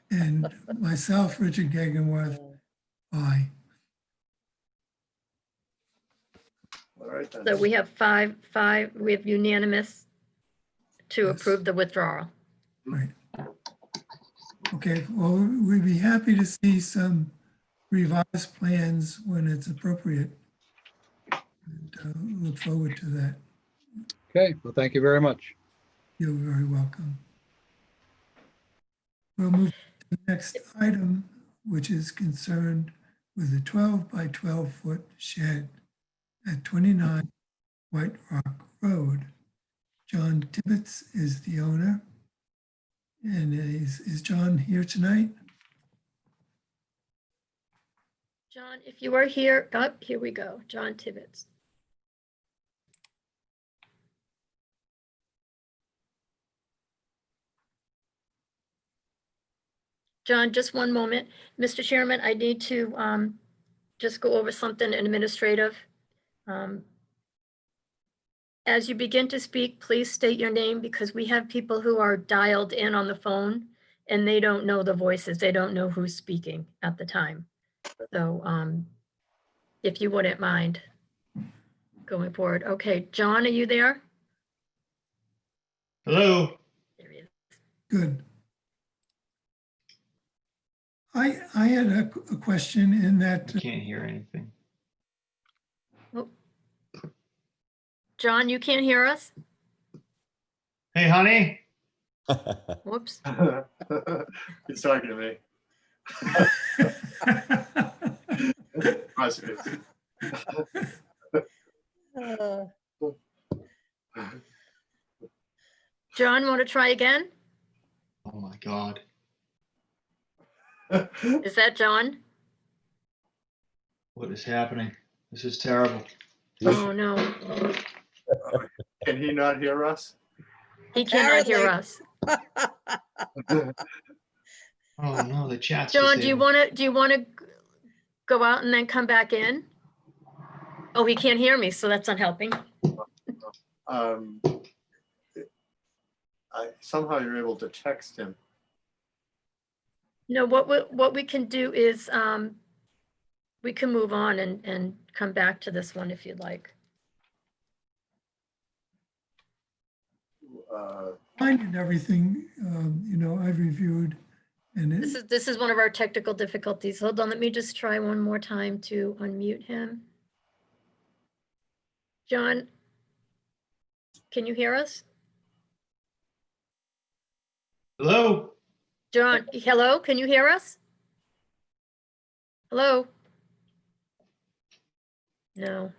And myself, Richard Gegenwath, aye. All right then. So we have we have unanimous to Yes. approve the withdrawal. Right. Okay, well, we'd be happy to see some revised plans when it's appropriate. And look forward to that. Okay. Well, thank you very much. You're very welcome. We'll move to the next item, which is concerned with a 12 by 12 foot shed at 29 White Rock Road. John Tibbetts is the owner. And is John here tonight? John, if you are here, here we go, John Tibbetts. John, just one moment. Mr. Chairman, I need to just go over something administrative. As you begin to speak, please state your name because we have people who are dialed in on the phone and they don't know the voices. They don't know who's speaking at the time. So if you wouldn't mind going forward. Okay, John, are you there? Hello. There he is. Good. I had a question in that I can't hear anything. John, you can't hear us? Hey, honey. Whoops. He's talking to me. Must be. Uh, John, want to try again? Oh my God. Is that John? What is happening? This is terrible. Oh, no. Can he not hear us? He cannot hear Apparently. us. Oh no, the chat's John, do disabled. you want to go out and then come back in? Oh, he can't hear me, so that's not helping. Somehow you're able to text him. No, what we can do is, we can move on and come back to this one if you'd like. Mine and everything, you know, I've reviewed and This is one of our technical difficulties. Hold on, let me just try one more time to unmute him. John, can you hear us? Hello? John, hello, can you hear us? Hello? No,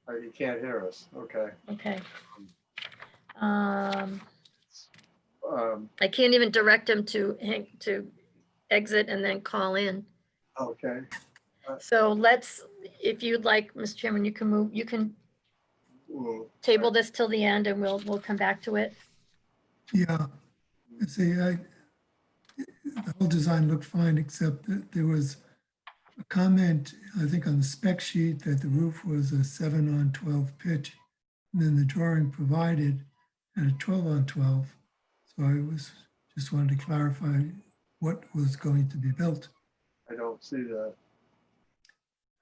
You can't hear us. Okay. okay. Um, I can't even direct him to exit and then call in. Okay. So let's, if you'd like, Mr. Chairman, you can Well, table this till the end and we'll come back to it. yeah. See, the whole design looked fine, except that there was a comment, I think on the spec sheet, that the roof was a 7/12 pitch. And then the drawing provided at a 12/12. So I just wanted to clarify what was going to be built. I don't see that.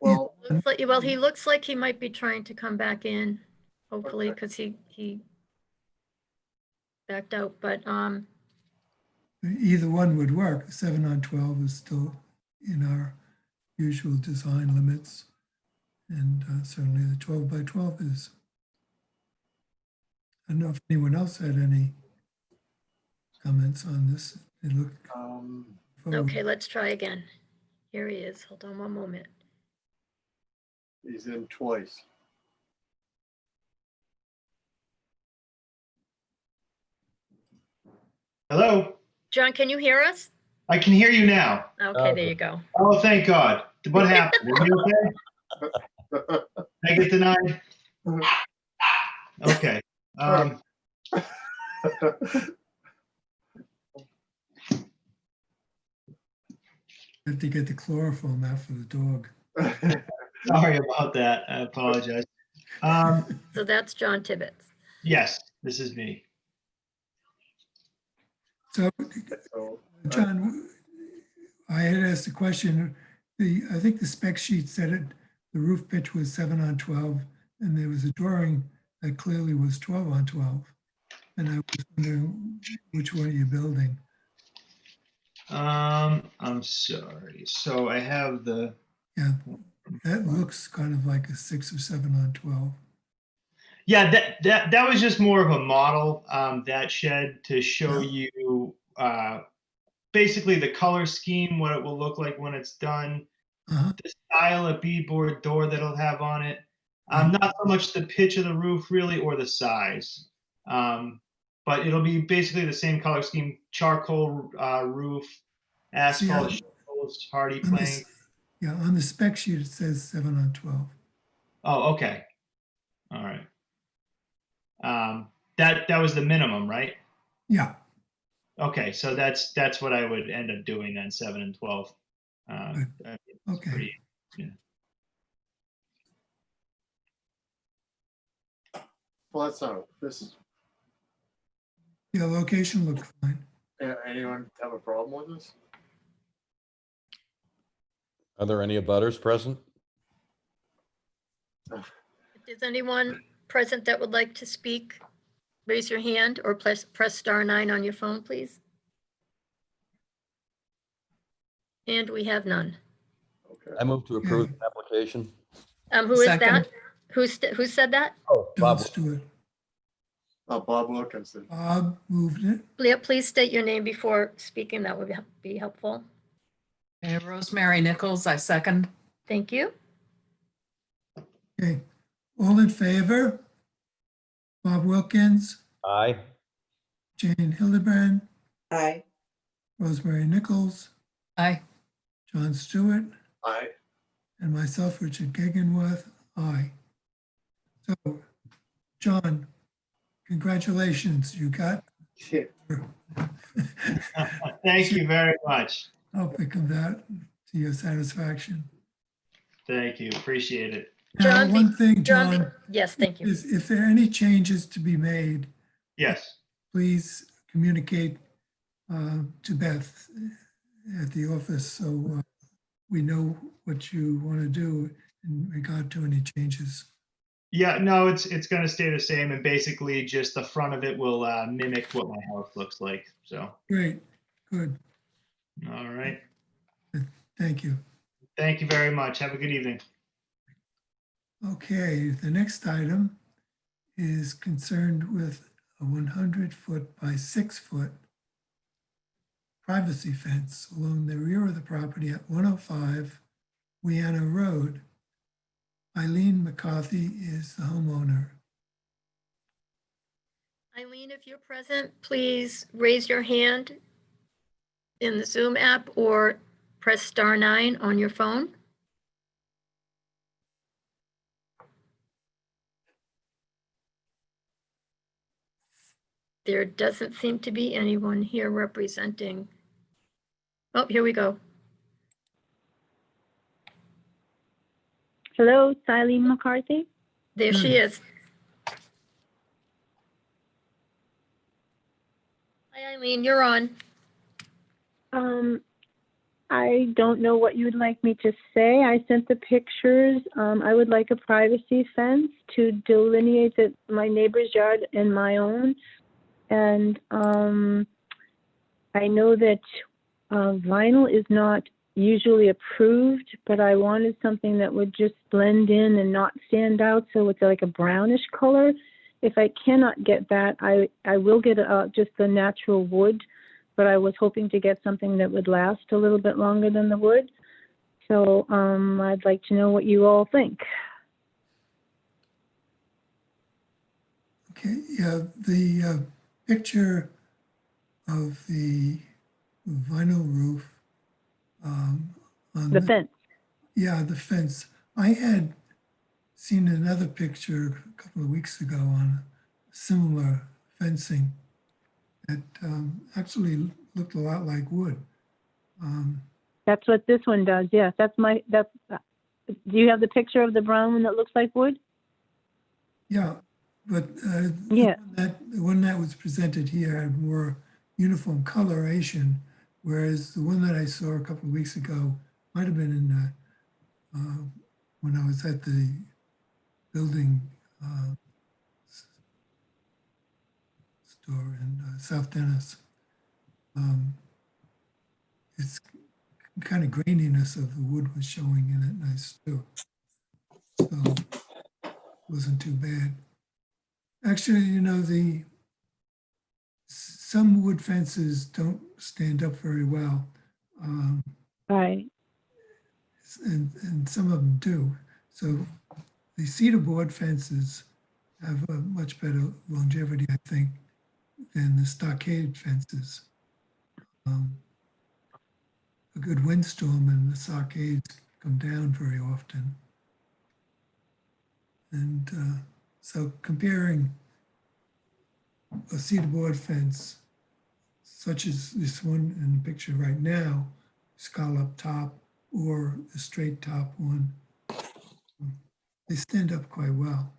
Well, Well, he looks like he might be trying to come back in, hopefully, because he backed out, but, Either one would work. 7/12 is still in our usual design limits. And certainly the 12/12 is. I don't know if anyone else had any comments on this. It looked forward. okay, let's try again. Here he is. Hold on one moment. he's in twice. Hello? John, can you hear us? I can hear you now. Okay, there you go. Oh, thank God. What happened? Are you okay? I get denied? Okay. Have to get the chloroform out for the dog. Sorry about that. I apologize. So that's John Tibbetts. Yes, this is me. So, So, John, I had asked a question. I think the spec sheet said the roof pitch was 7/12, and there was a drawing that clearly was 12/12. And I was wondering which one are you building? I'm sorry. So I have the, Yeah, that looks kind of like a 6 or 7/12. yeah, that was just more of a model, that shed to show you, basically the color scheme, what it will look like when it's done, the style of beadboard door that it'll have on it. Not so much the pitch of the roof really, or the size. But it'll be basically the same color scheme, charcoal roof, asphalt shingles, hardy plank. Yeah, on the spec sheet, it says 7/12. Oh, okay. All right. That was the minimum, right? Yeah, Okay, so that's what I would end up doing then, 7 and 12. That's okay. pretty- yeah. well, that's not, this, Yeah, location looked fine. anyone have a problem with this? Are there any abutters present? Is anyone present that would like to speak? Raise your hand or press *9 on your phone, please. And we have none. Okay. I move to approve the application. Who is Second. that? Who said that? Oh, Don Bob, Stewart. Bob Wilkinson. Bob moved it. Please state your name before speaking. That would be helpful. And Rosemary Nichols, I second. Thank you. Okay, all in favor? Bob Wilkins, Aye. Jane Hildebrand, Aye. Rosemary Nichols, Aye. John Stewart, Aye. and myself, Richard Gegenworth, aye. So, John, congratulations, you got. Thank you very much. Hope it comes out to your satisfaction. Thank you. Appreciate it. Now, John, one thing, John, John, yes, thank you. is if there are any changes to be made, Yes. please communicate to Beth at the office so we know what you want to do in regard to any changes. Yeah, no, it's going to stay the same, and basically just the front of it will mimic what my house looks like. So, Great, good, all right. thank you. Thank you very much. Have a good evening. Okay, the next item is concerned with a 100-foot by 6-foot privacy fence along the rear of the property at 105 Wiana Road. Eileen McCarthy is the homeowner. Eileen, if you're present, please raise your hand in the Zoom app or press *9 on your phone. There doesn't seem to be anyone here representing. Oh, here we go. Hello, it's Eileen McCarthy. There she is. Hi, Eileen, you're on. I don't know what you would like me to say. I sent the pictures. I would like a privacy fence to delineate my neighbor's yard and my own. And I know that vinyl is not usually approved, but I wanted something that would just blend in and not stand out, so it's like a brownish color. If I cannot get that, I will get just the natural wood, but I was hoping to get something that would last a little bit longer than the wood. So I'd like to know what you all think. Okay, yeah, the picture of the vinyl roof on The fence. Yeah, the fence. I had seen another picture a couple of weeks ago on similar fencing that actually looked a lot like wood. That's what this one does. Yes, do you have the picture of the brown one that looks like wood? Yeah, but Yeah. the one that was presented here had more uniform coloration, whereas the one that I saw a couple of weeks ago might have been in when I was at the building store in South Dennis. It's kind of graininess of the wood was showing in it nice too. So it wasn't too bad. Actually, you know, some wood fences don't stand up very well. Right. And some of them do. So the cedar board fences have a much better longevity, I think, than the stockade fences. A good windstorm and the stockades come down very often. And so comparing a cedar board fence, such as this one in the picture right now, scallop top, or the straight top one, they stand up quite well.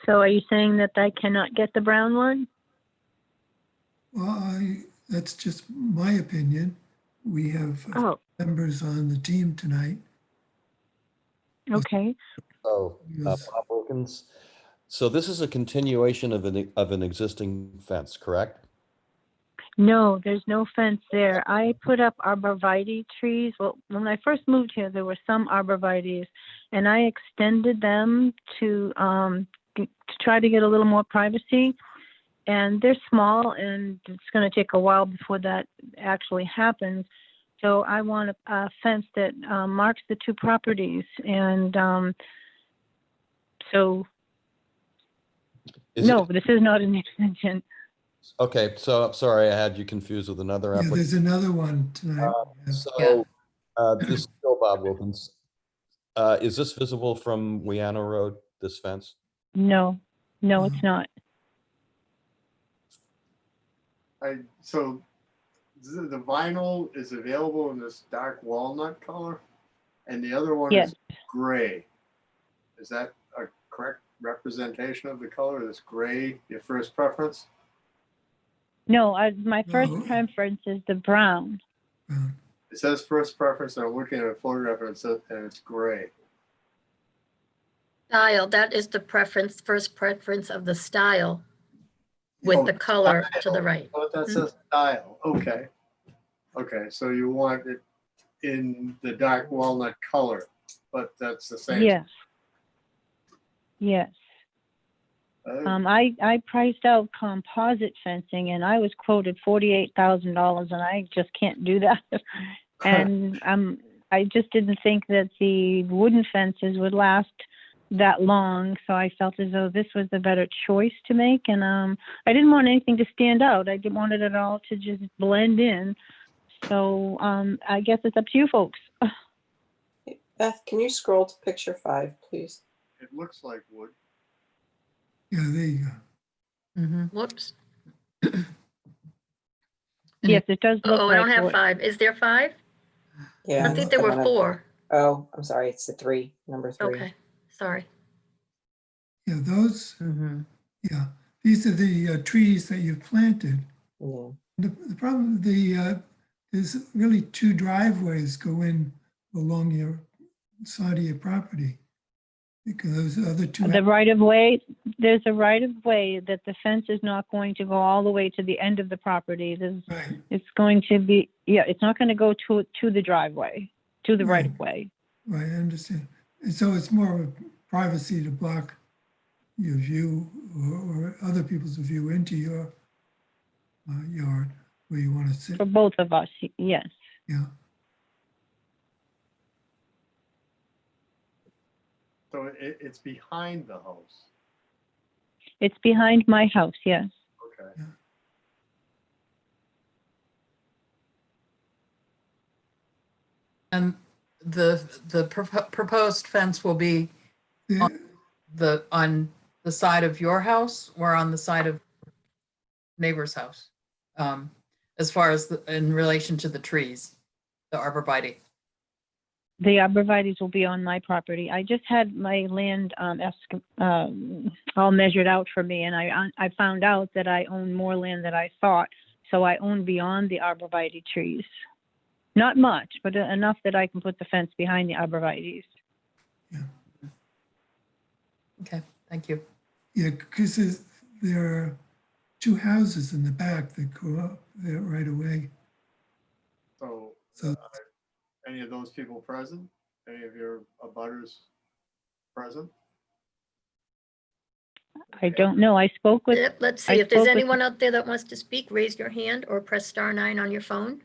So are you saying that I cannot get the brown one? Well, that's just my opinion. We have members on the team tonight. Okay. So, Bob Wilkins, so this is a continuation of an existing fence, correct? No, there's no fence there. I put up arborvitae trees. Well, when I first moved here, there were some arborvitaes, and I extended them to to try to get a little more privacy. And they're small, and it's going to take a while before that actually happens. So I want a fence that marks the two properties. And so, Is no, it- this is not an extension. Okay, so I'm sorry, I had you confused with another Yeah, application. there's another one tonight. Yeah. So, this is still Bob Wilkins. Is this visible from Weano Road, this fence? No, no, it's not. So the vinyl is available in this dark walnut color, and the other one Yes. is gray. Is that a correct representation of the color? This gray, your first preference? No, my first No. preference is the brown. It says first preference, and I'm looking at a photograph and it says, and it's gray. Style, that is the preference, first preference of the style with Oh, the color to the right. Oh, that says style. Okay. Okay, so you want it in the dark walnut color, but that's the same. Yes. Yes. I priced out composite fencing, and I was quoted $48,000, and I just can't do that. And I just didn't think that the wooden fences would last that long, so I felt as though this was the better choice to make. And I didn't want anything to stand out. I didn't want it all to just blend in. So I guess it's up to you folks. Beth, can you scroll to picture 5, please? It looks like wood. Yeah, there you go. Whoops. Yes, it does look Oh, I like don't have wood. 5. Is there 5? Yeah. I it's think there the were one I- 4. Oh, I'm sorry, it's the 3, number 3. Okay, sorry. Yeah, those, yeah, these are the trees that you've planted. Yeah. The problem, there's really 2 driveways go in along your side of your property. Because those other 2. The right of way, there's a right of way that the fence is not going to go all the way to the end of the property. Right, It's going to be, yeah, it's not going to go to the driveway, to the right of way. right, I understand. And so it's more of a privacy to block your view or other people's view into your yard where you want to sit. For both of us, yes. Yeah, So it's behind the house. It's behind my house, yes. Okay. And the proposed fence will be yeah, on the side of your house or on the side of neighbor's house? As far as in relation to the trees, the arborvitae. The arborvitae's will be on my property. I just had my land all measured out for me, and I found out that I own more land than I thought. So I own beyond the arborvitae trees. Not much, but enough that I can put the fence behind the arborvitae's. Okay, thank you. yeah, because there are 2 houses in the back that go up there right away. So So any of those people present? Any of your abutters present? I don't know. I spoke with, Let's I see, if there's spoke with- anyone out there that wants to speak, raise your hand or press *9 on your phone.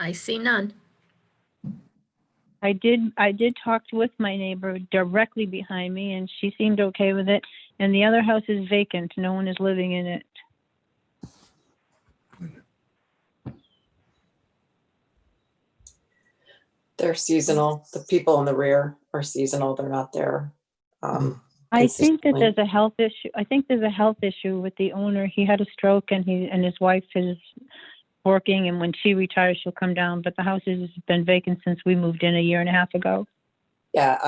I see none. I did talk with my neighbor directly behind me, and she seemed okay with it. And the other house is vacant. No one is living in it. They're seasonal. The people in the rear are seasonal. They're not there. I think that consistently. there's a health issue. I think there's a health issue with the owner. He had a stroke, and his wife is working, and when she retires, she'll come down. But the house has been vacant since we moved in a year and a half ago. Yeah,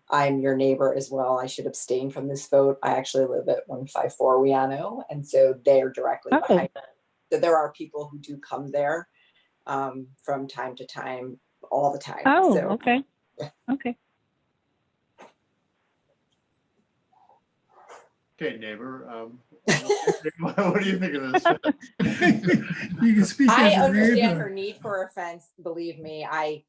I'm your neighbor as well. I should abstain from this vote. I actually live at 154 Weano, and so they're directly Oh. behind it. So there are people who do come there from time to time, all the time. Oh, So, okay. Okay. Okay, neighbor, what do you think of this? you can speak I as a understand her neighbor. need for a fence. Believe me, I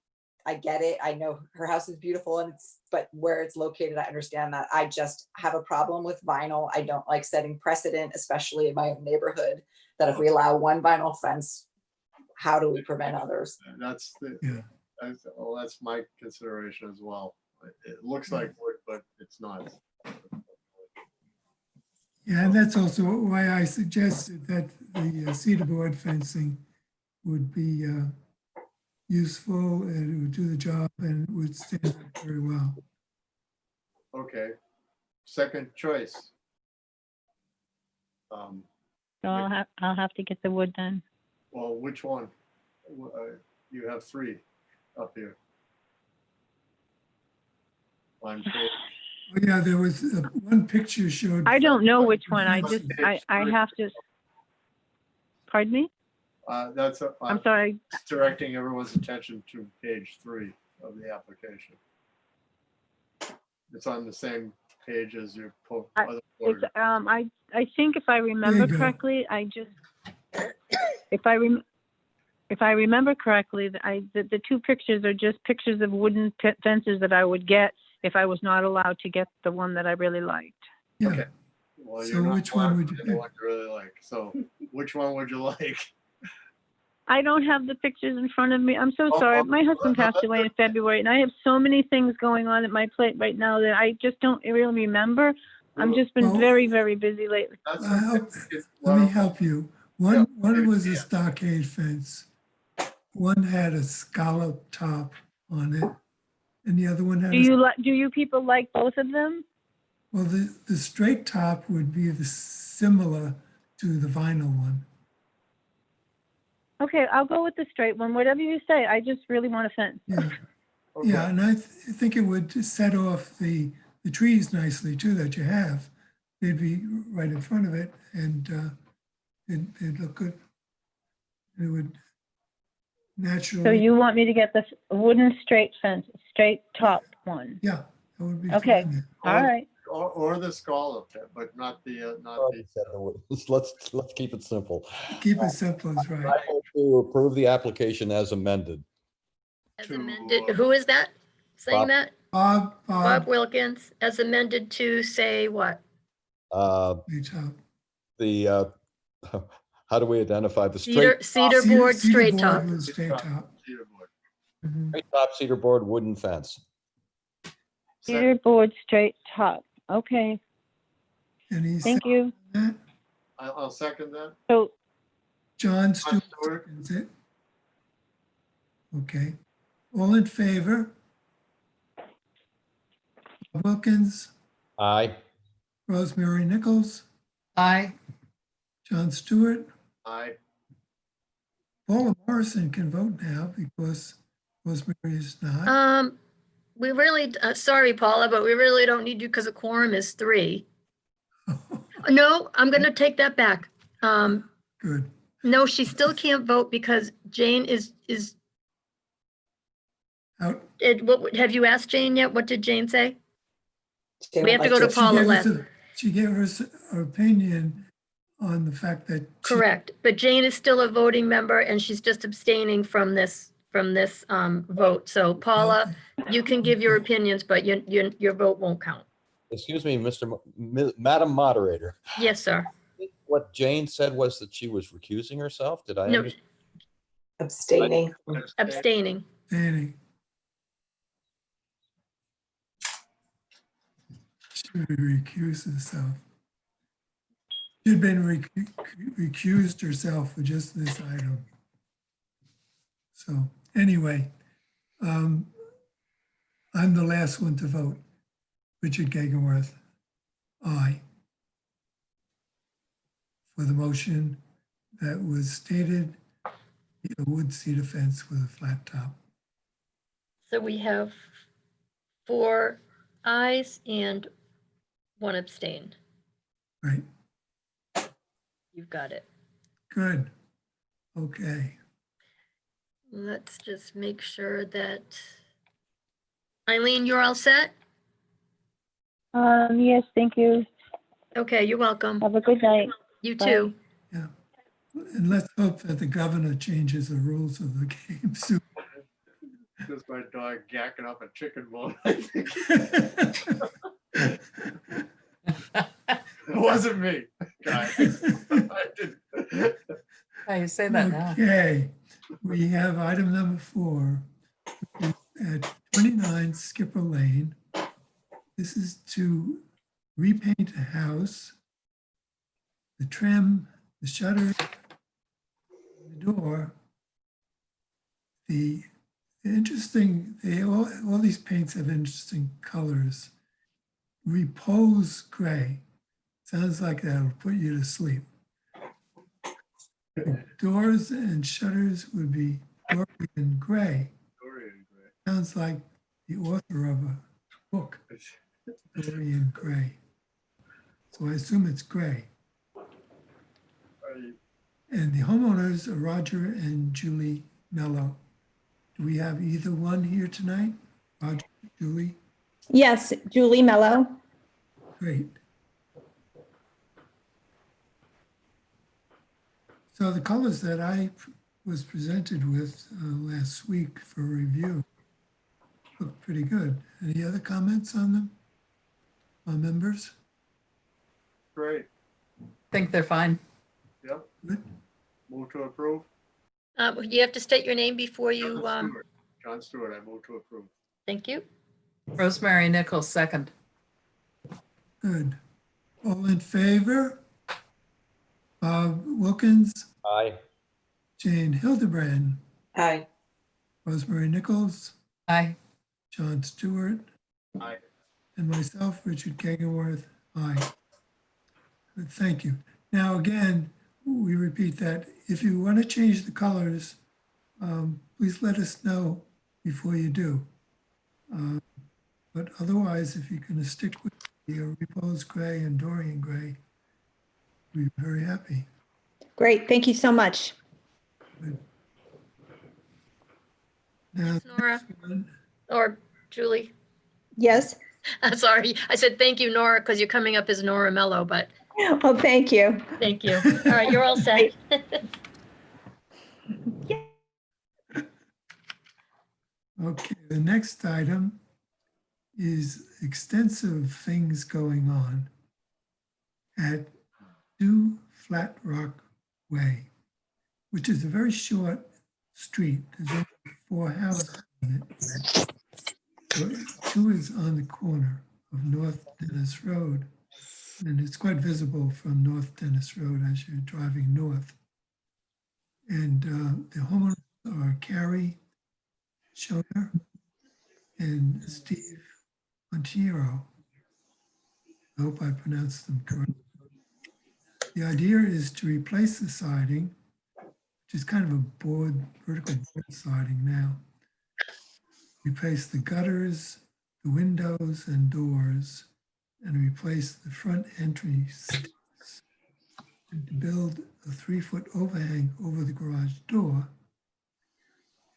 I get it. I know her house is beautiful and but where it's located, I understand that. I just have a problem with vinyl. I don't like setting precedent, especially in my own neighborhood, that if we allow one vinyl fence, how do we prevent others? That's the, Yeah. well, that's my consideration as well. It looks like wood, but it's not. Yeah, and that's also why I suggested that the cedar board fencing would be useful and it would do the job and would stand up very well. Okay. Second choice. So I'll have to get the wood then. Well, which one? You have 3 up here. On page. Oh, yeah, there was one picture showed. I don't know which one. I fencing. just, I have to. Pardon me? That's, I'm sorry. directing everyone's attention to page 3 of the application. It's on the same page as your other It's, photograph. I think if I remember go. correctly, if I remember correctly, the 2 pictures are just pictures of wooden fences that I would get if I was not allowed to get the one that I really liked. Yeah, Okay. Well, So you're not which one allowed would to you get the pick? one you really like. So which one would you like? I don't have the pictures in front of me. I'm so Oh, sorry. oh, My husband no, passed away in February, and I have so many things going on at my plate right now that I just don't really remember. I've just been Well- very, very busy lately. That's Well, okay. let me Well, help you. Yeah, One was a yeah. stockade fence. One had a scallop top on it. And the other one had, Do you people like both of them? well, the straight top would be similar to the vinyl one. Okay, I'll go with the straight one. Whatever you say. I just really want a fence. Yeah, Okay. yeah, and I think it would just set off the trees nicely too that you have. They'd be right in front of it and it'd look good. It would So naturally, you want me to get the wooden straight fence, straight top one? yeah, that would be Okay. fine. All right. Or the scallop, but not the, Already said the word. Let's keep it simple. Keep it simple as right. I vote to approve the application as amended. As To, amended, who is that saying Bob. that? Bob, Bob Wilkins, as amended to say what? great job. The, how do we identify the straight Cedar board, Cedar straight board top. with straight top. cedar board. Mhm. straight top cedar board wooden fence? Cedar board, straight top. Okay, Any thank you. second that? I'll second that. So, John Stewart Stewart. seconds it. Okay, all in favor? Bob Wilkins, Aye. Rosemary Nichols, Aye. John Stewart, Aye. Paula Morrison can vote now because Rosemary is not. We really, sorry, Paula, but we really don't need you because a quorum is 3. No, I'm gonna take that back. Good. No, she still can't vote because Jane is, Out. have you asked Jane yet? What did Jane say? They We would have to like go to She Paula gave us last. she gave us her opinion on the fact that. she- Correct, but Jane is still a voting member and she's just abstaining from this vote. So Paula, you can give your opinions, but your vote won't count. Excuse me, Madam Moderator. Yes, sir. What Jane said was that she was recusing herself. Did I No, understand? abstaining. abstaining. Danny. Should have recused herself. She'd been recused herself for just this item. So anyway, I'm the last one to vote. Richard Gegenworth, aye. For the motion that was stated, a wood cedar fence with a flat top. So we have 4 ayes and 1 abstain. Right, You've got it. good. Okay, Let's just make sure that, Eileen, you're all set? yes, thank you. Okay, you're welcome. Have a good night. You Bye. too. yeah. And let's hope that the governor changes the rules of the game soon. just my dog gacking up a chicken bone, I think. It wasn't me, guys. I didn't. How you say that now? Okay, we have item number 4 at 29 Skipper Lane. This is to repaint a house, the trim, the shutter, the door. The interesting, all these paints have interesting colors. Repose gray. Sounds like that'll put you to sleep. Doors and shutters would be Dorian gray. Dorian Gray. Sounds like the author of a book, Dorian Gray. So I assume it's gray. And the homeowners are Roger and Julie Mello. Do we have either one here tonight? Roger, Julie? Yes, Julie Mello. Great. So the colors that I was presented with last week for review look pretty good. Any other comments on them? Members? Great. Think they're fine. Yep. Good. Move to approve. You have to state your name before you, John Stewart, I move to approve. thank you. Rosemary Nichols, second. Good. All in favor? Bob Wilkins, Aye. Jane Hildebrand, Aye. Rosemary Nichols, Aye. John Stewart, Aye. and myself, Richard Kaganworth. Aye. Good, thank you. Now, again, we repeat that if you want to change the colors, please let us know before you do. But otherwise, if you're going to stick with the Repose Gray and Dorian Gray, we're very happy. Great, thank you so much. Good. Now, Nora, or Julie. Yes. I'm sorry. I said thank you, Nora, because you're coming up as Nora Mello, but Oh, thank you. thank you. All right, you're all set. okay, the next item is extensive things going on at 2 Flat Rock Way, which is a very short street. There's only 4 houses in it. So 2 is on the corner of North Dennis Road, and it's quite visible from North Dennis Road as you're driving north. And the homeowners are Carrie Schoner and Steve Montiero. I hope I pronounced them correctly. The idea is to replace the siding, which is kind of a vertical board siding now. Replace the gutters, the windows and doors, and replace the front entry steps. And to build a 3-foot overhang over the garage door.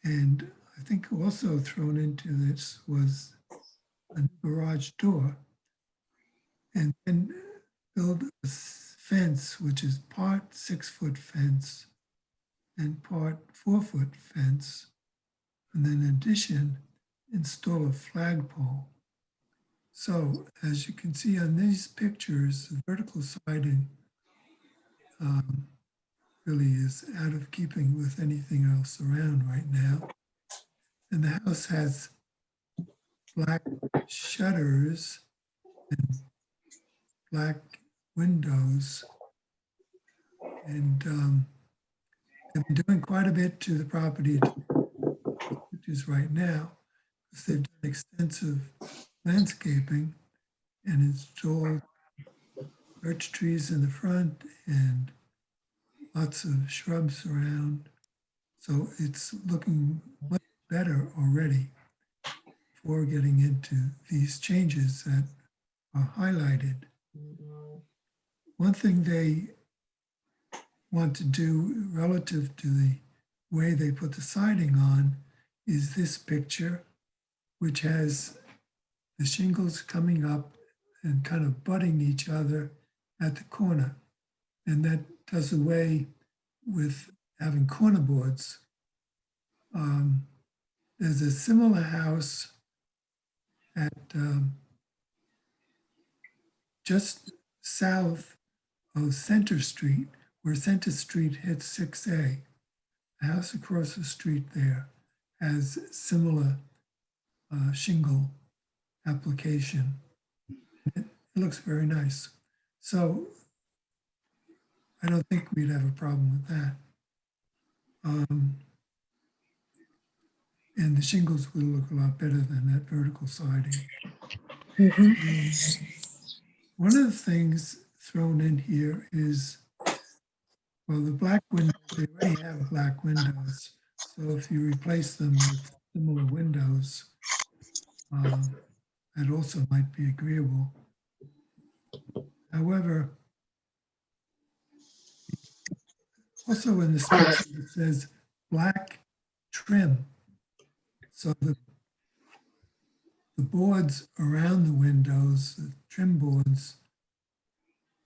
And I think also thrown into this was a garage door. And then build a fence, which is part 6-foot fence and part 4-foot fence. And then in addition, install a flagpole. So as you can see on these pictures, the vertical siding really is out of keeping with anything else around right now. And the house has black shutters and black windows. And they've been doing quite a bit to the property, which is right now, because they've done extensive landscaping and installed birch trees in the front and lots of shrubs around. So it's looking much better already before getting into these changes that are highlighted. One thing they want to do relative to the way they put the siding on is this picture, which has the shingles coming up and kind of butting each other at the corner. And that does away with having corner boards there's a similar house at just south of Center Street, where Center Street hits 6A. The house across the street there has similar shingle application. It looks very nice. So I don't think we'd have a problem with that. And the shingles will look a lot better than that vertical siding. One of the things thrown in here is, well, the black windows, they already have black windows. So if you replace them with similar windows, that also might be agreeable. However, also in the specs, it says black trim. So the boards around the windows, the trim boards,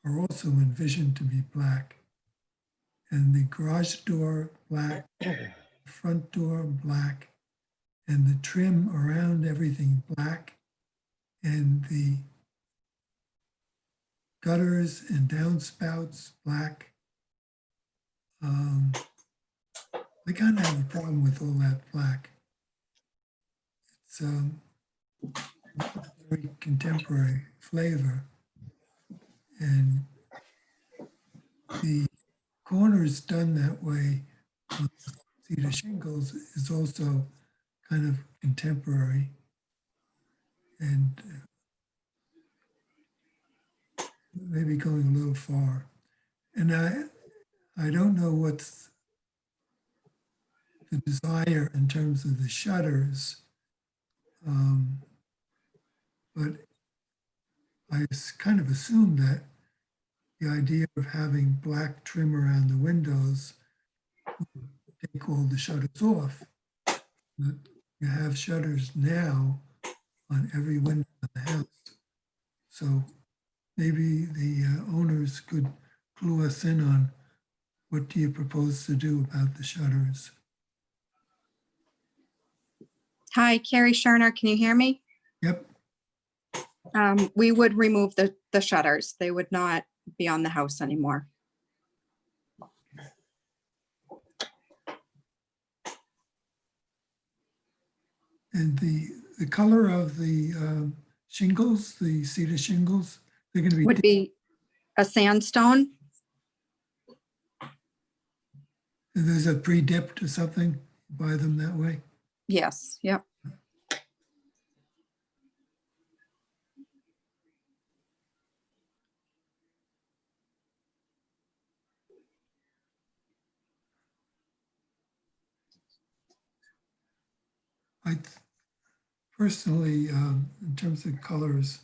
are also envisioned to be black. And the garage door, black, front door, black, and the trim around everything, black, and the gutters and downspouts, black. I kind of have a problem with all that black. It's very contemporary flavor. And the corners done that way with cedar shingles is also kind of contemporary. And maybe going a little far. And I don't know what's the desire in terms of the shutters, but I kind of assume that the idea of having black trim around the windows would take all the shutters off. But you have shutters now on every window in the house. So maybe the owners could clue us in on what do you propose to do about the shutters? Hi, Carrie Sharner, can you hear me? Yep. We would remove the shutters. They would not be on the house anymore. And the color of the shingles, the cedar shingles, they're going to be. Would be a sandstone. There's a pre-dipped or something, buy them that way? Yes, yep. I personally, in terms of colors,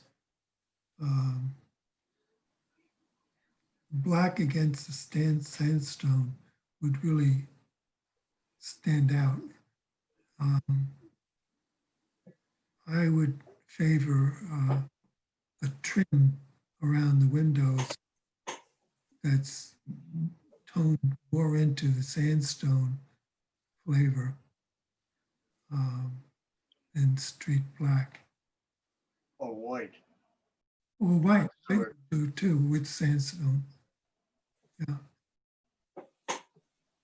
black against the sandstone would really stand out. I would favor a trim around the windows that's toned more into the sandstone flavor than street black. Or white. Or white, I would do too, with sandstone. Yeah.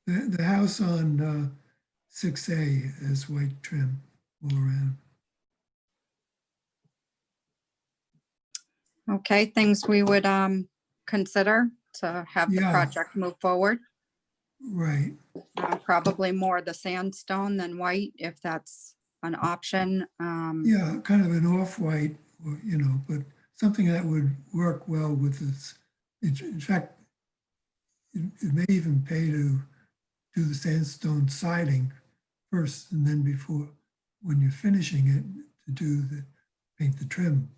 The house on 6A has white trim all around. Okay, things we would consider to have the Yeah. project move forward. Right. Probably more the sandstone than white, if that's an option. Yeah, kind of an off-white, you know, but something that would work well with this. In fact, it may even pay to do the sandstone siding first, and then before, when you're finishing it, to paint the trim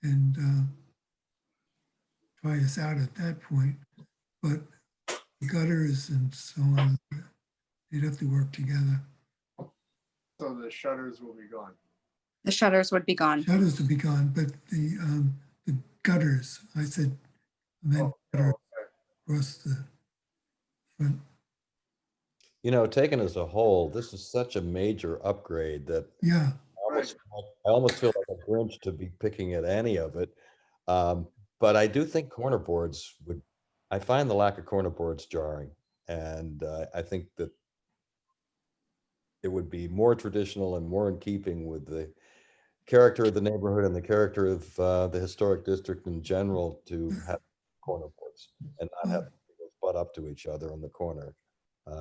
and try us out at that point. But the gutters and so on, they'd have to work together. So the shutters will be gone. The shutters would be gone. Shutters would be gone, but the gutters, I said, and then gutter across the front. You know, taken as a whole, this is such a major upgrade that Yeah, I almost feel like a Grinch to be picking at any of it. But I do think corner boards would, I find the lack of corner boards jarring. And I think that it would be more traditional and more in keeping with the character of the neighborhood and the character of the historic district in general to have corner boards and not have people butt up to each other on the corner.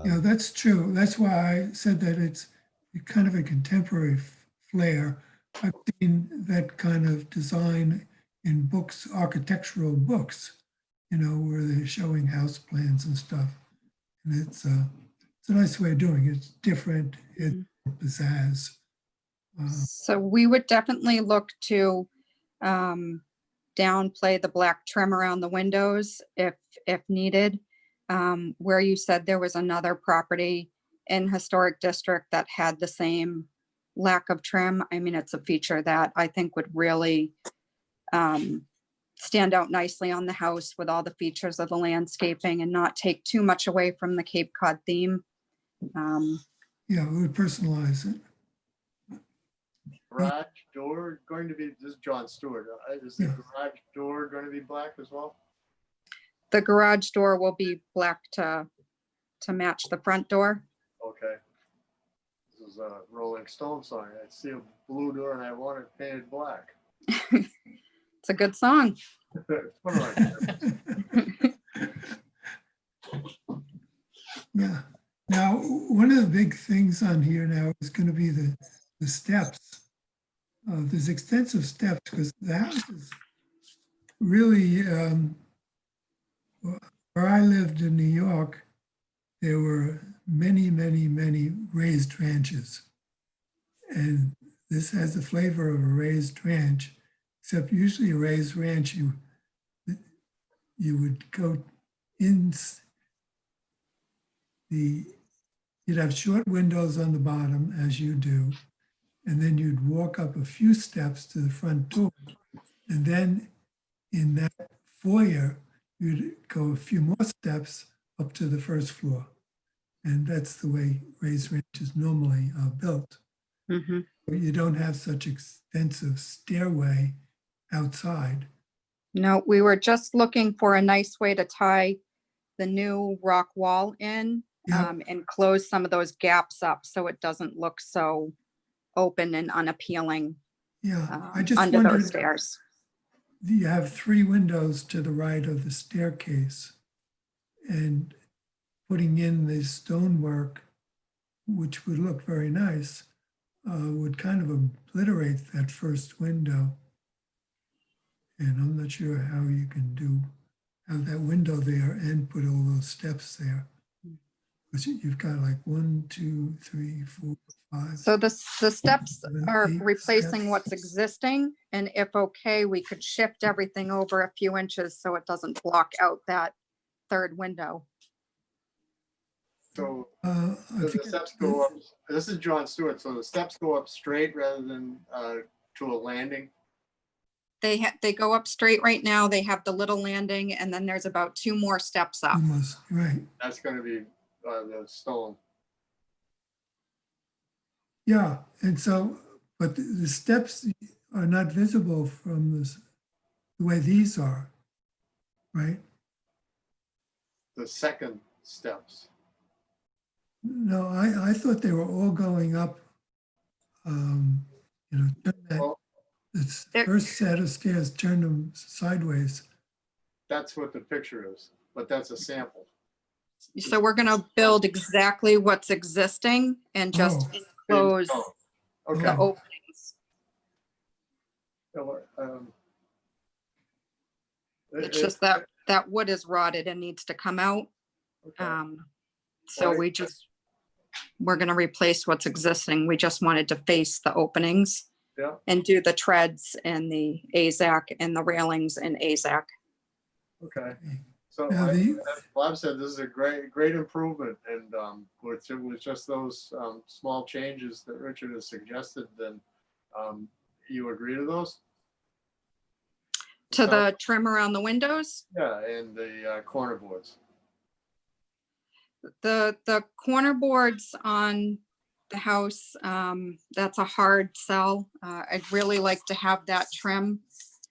yeah, that's true. That's why I said that it's kind of a contemporary flair. I've seen that kind of design in books, architectural books, you know, where they're showing house plans and stuff. And it's a nice way of doing it. It's different, it's pizzazz. So we would definitely look to downplay the black trim around the windows if needed. Where you said there was another property in historic district that had the same lack of trim. I mean, it's a feature that I think would really stand out nicely on the house with all the features of the landscaping and not take too much away from the Cape Cod theme. Yeah, we would personalize it. Garage door going to be, this is John Stewart. Is the garage door going to be black as well? The garage door will be black to match the front door. Okay. This is a Rolling Stone song. I see a blue door and I want it painted black. It's a good song. It's one of my Yeah. Now, one of the big things on here now is going to be the steps. There's extensive steps because the house is really, where I lived in New York, there were many, many, many raised ranches. And this has the flavor of a raised ranch, except usually a raised ranch, you would go in you'd have short windows on the bottom as you do, and then you'd walk up a few steps to the front door. And then in that foyer, you'd go a few more steps up to the first floor. And that's the way raised ranches normally are built. But you don't have such extensive stairway outside. No, we were just looking for a nice way to tie the new rock wall in and close some of those gaps up so it doesn't look so open and unappealing I just under wondered, those stairs. you have 3 windows to the right of the staircase, and putting in the stonework, which would look very nice, would kind of obliterate that first window. And I'm not sure how you can have that window there and put all those steps there. But you've got like 1, 2, 3, 4, 5. So the steps 7, are 8 replacing steps. what's existing, and if okay, we could shift everything over a few inches so it doesn't block out that third window. So I does the think steps go up? This is John Stewart. So the steps go up straight rather than to a landing? They go up straight right now. They have the little landing, and then there's about 2 more steps up. You must, right. That's going to be the stone. Yeah, and so, but the steps are not visible from the way these are, right? The second steps. No, I thought they were all going up, turn that, this first set of stairs, turn them sideways. That's what the picture is, but that's a sample. So we're gonna build exactly what's existing and just close Okay. the openings. It's just that wood is rotted and needs to come out. So we're gonna replace what's existing. We just wanted to face the openings and do the treads and the AZAC and the railings in AZAC. Okay. So Now as the- Bob said, this is a great improvement, and with just those small changes that Richard has suggested, then you agree to those? To the trim around the windows? Yeah, and the corner boards. The corner boards on the house, that's a hard sell. I'd really like to have that trim,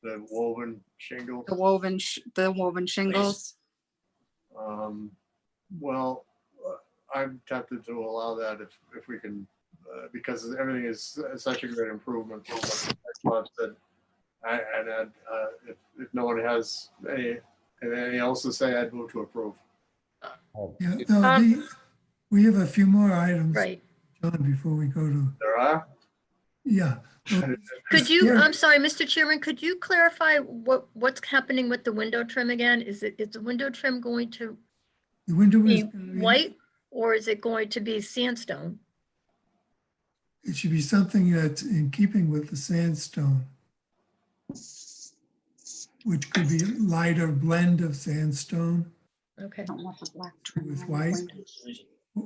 The woven shingle. the woven shingles. Well, I'm tempted to allow that if we can, because everything is such a great improvement. As Bob said, and if no one has anything else to say, I'd move to approve. Yeah, no, we have a few more items, Right. John, before we go to, There are? yeah. Could you, Yeah. I'm sorry, Mr. Chairman, could you clarify what's happening with the window trim again? Is the window trim going to The window is be gonna be- white or is it going to be sandstone? It should be something that's in keeping with the sandstone, which could be lighter blend of sandstone Okay. Don't want the black trim with on the white, windows.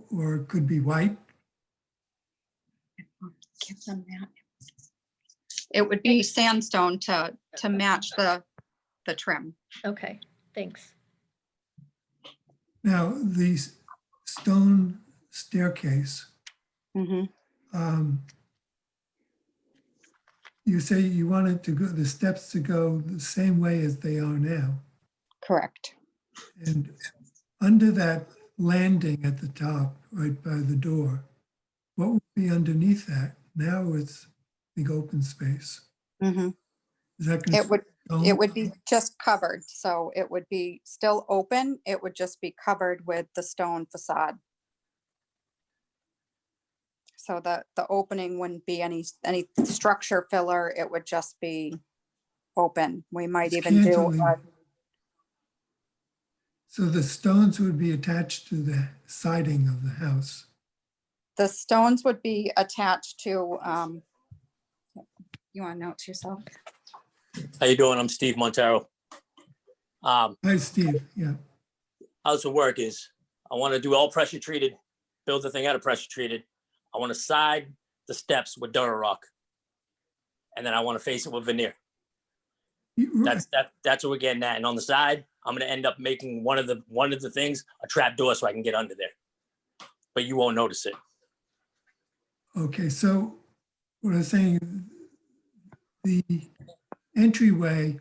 or it could be white. Give them that. It would be sandstone to match the trim. Okay, thanks. Now, the stone staircase, Mhm. you say you want it to go, the steps to go the same way as they are now. Correct. And under that landing at the top, right by the door, what would be underneath that? Now it's big open space. Mhm. Is that gonna It would, stone? it would be just covered, so it would be still open. It would just be covered with the stone facade. So the opening wouldn't be any structure filler. It would just be open. We might It's even do, cantilever. So the stones would be attached to the siding of the house. the stones would be attached to, you want to note to yourself? How you doing? I'm Steve Montero. Hi, Steve, yeah. How's the work is? I want to do all pressure treated, build the thing out of pressure treated. I want to side the steps with Durarock. And then I want to face it with veneer. That's what we're getting at. And on the side, I'm going to end up making one of the things a trap door so I can get under there. But you won't notice it. Okay, so what I was saying, the entryway.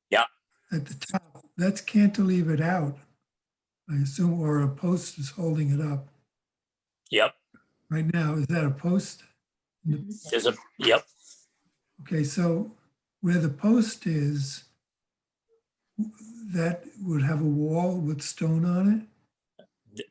Yeah. At the top, that's cantilevered out, I assume, or a post is holding it up Yep. right now. Is that a post? Yep. Okay, so where the post is, that would have a wall with stone on it?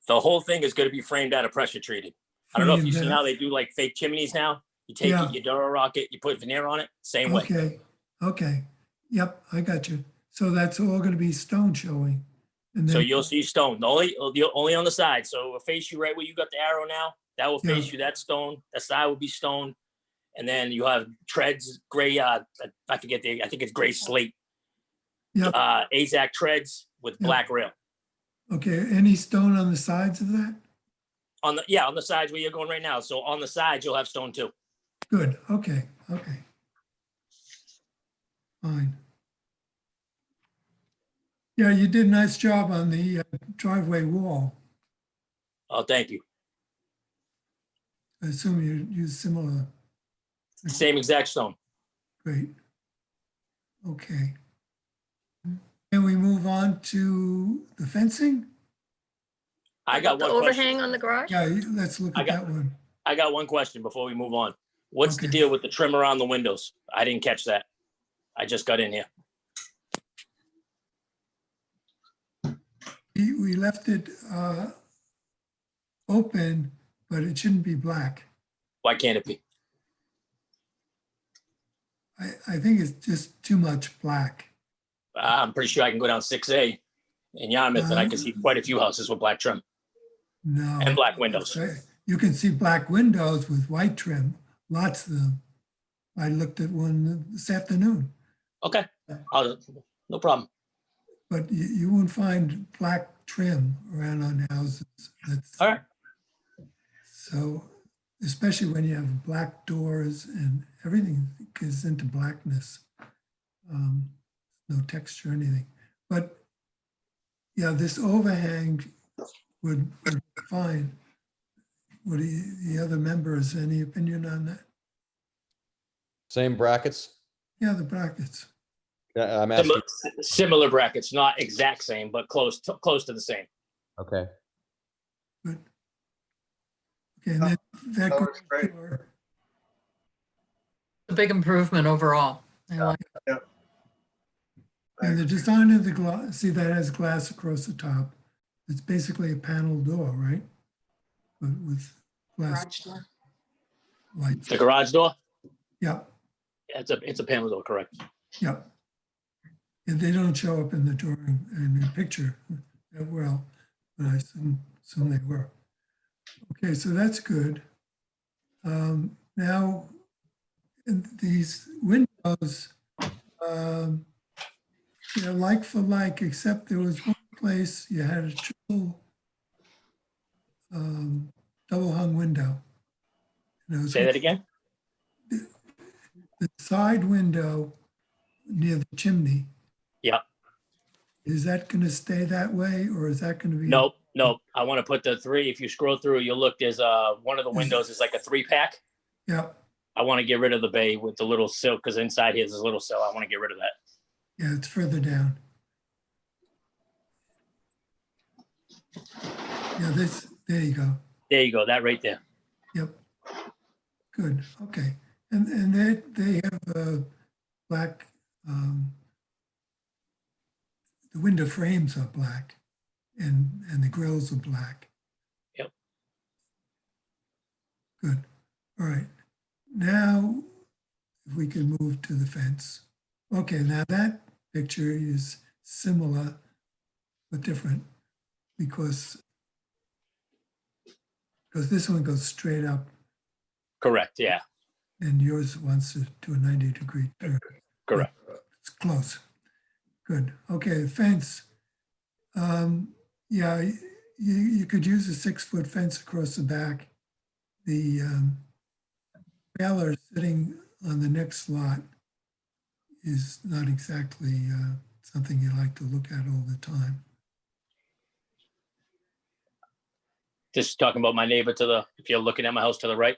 The whole thing is going to be framed out of pressure treated. I don't know if you've seen Framed how out. they do like fake chimneys now. You take Yeah. it, you Durarock it, you put veneer on it, same way. Okay, yep, I got you. So that's all gonna be stone showing. And So then, you'll see stone, only on the side. So it'll face you right where you got the arrow now. That will face Yeah. you, that stone. That side will be stone. And then you have treads, gray, I forget I think it's gray slate. Yep. AZAC treads with black rail. okay, any stone on the sides of that? On the sides where you're going right now. So on the sides, you'll have stone too. Good, okay. Fine. Yeah, you did a nice job on the driveway wall. Oh, thank you. I assume you use similar, Same exact stone. great. Okay. Can we move on to the fencing? I got The one question. overhang on the garage? Yeah, let's look at that one. I got one question before we move on. What's the deal with the trim around the windows? I didn't catch that. I just got in here. We left it open, but it shouldn't be black. Why can't it be? I think it's just too much black. I'm pretty sure I can go down 6A in Yarmouth and I can see quite a few houses with black trim No. and black windows. You can see black windows with white trim, lots of them. I looked at one this afternoon, Okay, no problem. but you won't find black trim around on houses. All right. So, especially when you have black doors and everything goes into blackness. No texture, anything. But yeah, this overhang would be fine. What do the other members, any opinion on that? Same brackets? Yeah, the brackets. I'm asking, Similar brackets, not exact same, but close to the same. okay. Good. Okay, and that That goes works great. for- A big improvement overall. I like it. And the design of the glass, see that has glass across the top. It's basically a panel door, right? But with glass lights. The garage door, Yeah, it's a panel door, correct? yeah. And they don't show up in the drawing, in the picture that well, but I assume they were. Okay, so that's good. Now, in these windows, they're like for like, except there was one place you had a triple double hung window. And it was Say that again? the side window near the chimney. Yeah. Is that going to stay that way, or is that going to be? Nope. I want to put the 3. If you scroll through, you'll look, there's one of the windows is like a 3-pack. Yeah, I want to get rid of the bay with the little sill, because inside here there's a little sill. I want to get rid of that. yeah, it's further down. Yeah, there you go. There you go, that right there. Yep. Good, okay. And they have black, the window frames are black and the grills are black. Yep. Good, all right. Now, if we can move to the fence. Okay, now that picture is similar but different because this one goes straight up Correct, yeah, and yours wants to do a 90-degree turn. correct. It's close. Good. Okay, the fence. Yeah, you could use a 6-foot fence across the back. The trailer sitting on the next lot is not exactly something you like to look at all the time. Just talking about my neighbor if you're looking at my house to the right,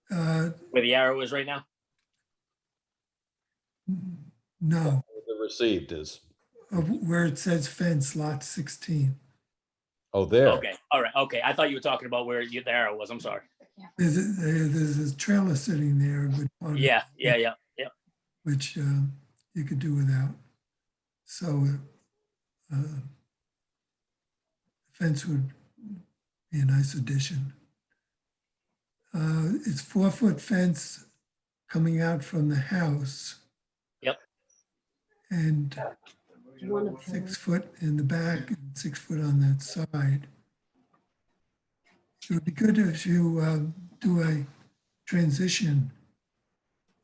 where the arrow is right now. No, The received is, where it says fence, lot 16. oh, there. Okay, all right, okay. I thought you were talking about where the arrow was. I'm sorry. There's a trailer sitting there, Yeah, which you could do without. So fence would be a nice addition. It's 4-foot fence coming out from the house. Yep. And 6 foot in the back and 6 foot on that side. It would be good if you do a transition,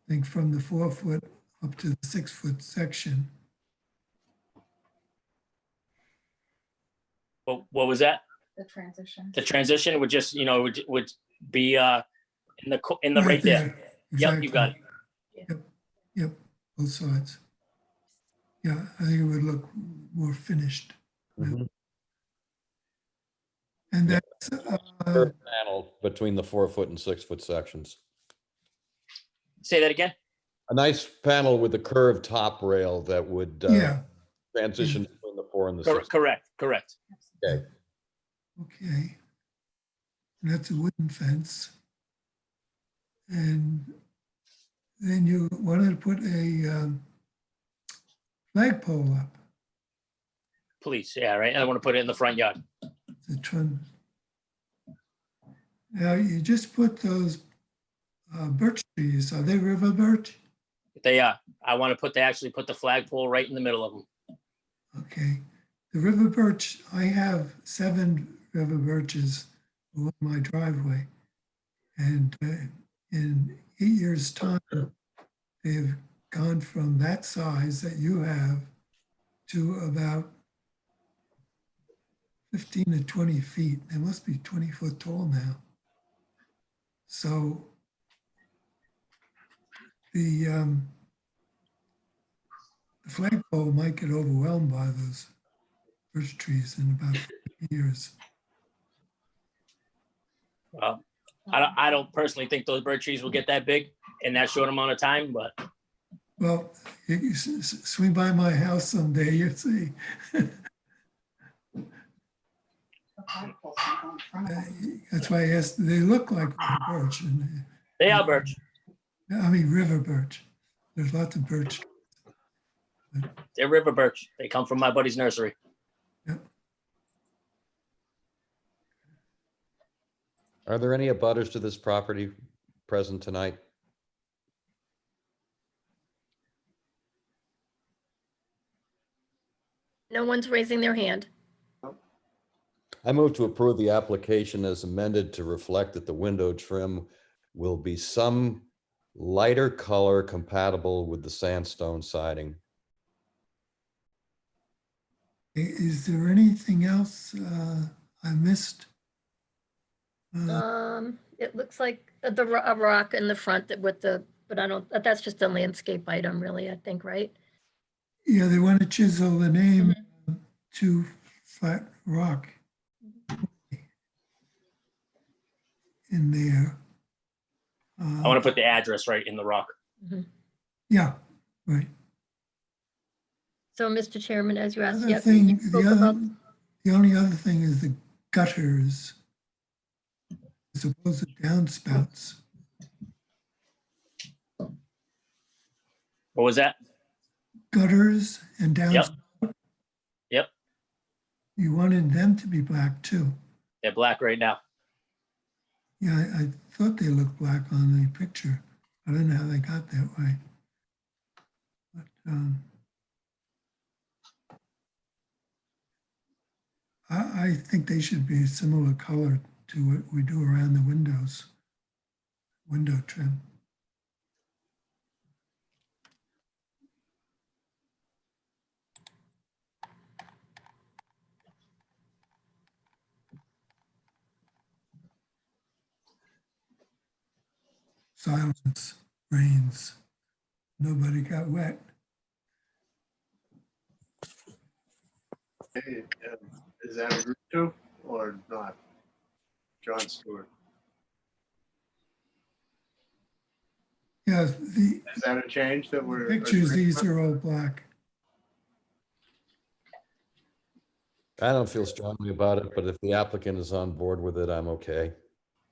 I think from the 4-foot up to the 6-foot section. What was that? The transition. The transition would just, would be in the right there. Yep, you got it. Yep, both sides. Yeah, I think it would look more finished. Mhm. And Yeah. that's, Curved panel between the 4-foot and 6-foot sections. Say that again? A nice panel with a curved top rail that would yeah, transition between the 4 and the 6. Correct. Okay. okay. And that's a wooden fence. And then you wanted to put a flagpole up. Please, yeah, right. I want to put it in the front yard. Now, you just put those birch trees, are they river birch? They are. I want to actually put the flagpole right in the middle of them. Okay. The river birch, I have 7 river birches along my driveway. And in 8 years' time, they've gone from that size that you have to about 15 to 20 feet. They must be 20 foot tall now. So the flagpole might get overwhelmed by those birch trees in about 50 years. I don't personally think those birch trees will get that big in that short amount of time, but Well, you swing by my house someday, you'll see. That's why I asked, they look like birch, and they are birch. I mean river birch. There's lots of birch. They're river birch. They come from my buddy's nursery. Are there any abutters to this property present tonight? No one's raising their hand. I move to approve the application as amended to reflect that the window trim will be some lighter color compatible with the sandstone siding. Is there anything else I missed? It looks like a rock in the front with the, but I don't, that's just a landscape item really, I think, right? Yeah, they want to chisel the name to Flat Rock in there. I want to put the address right in the rock. Yeah, right. So, Mr. Chairman, as you asked, Other yes, thing, you spoke about, the only other thing is the gutters, supposed downspouts. What was that? Gutters and downspouts. Yep. You wanted them to be black too. They're black right now. Yeah, I thought they looked black on the picture. I don't know how they got that way. But I think they should be a similar color to what we do around the windows, window trim. Silence reigns. Nobody got wet. Hey, is that a group two or not? John Stewart. Yeah, the Is that a change that we're? pictures, agreeing these with? are all black. I don't feel strongly about it, but if the applicant is on board with it, I'm okay.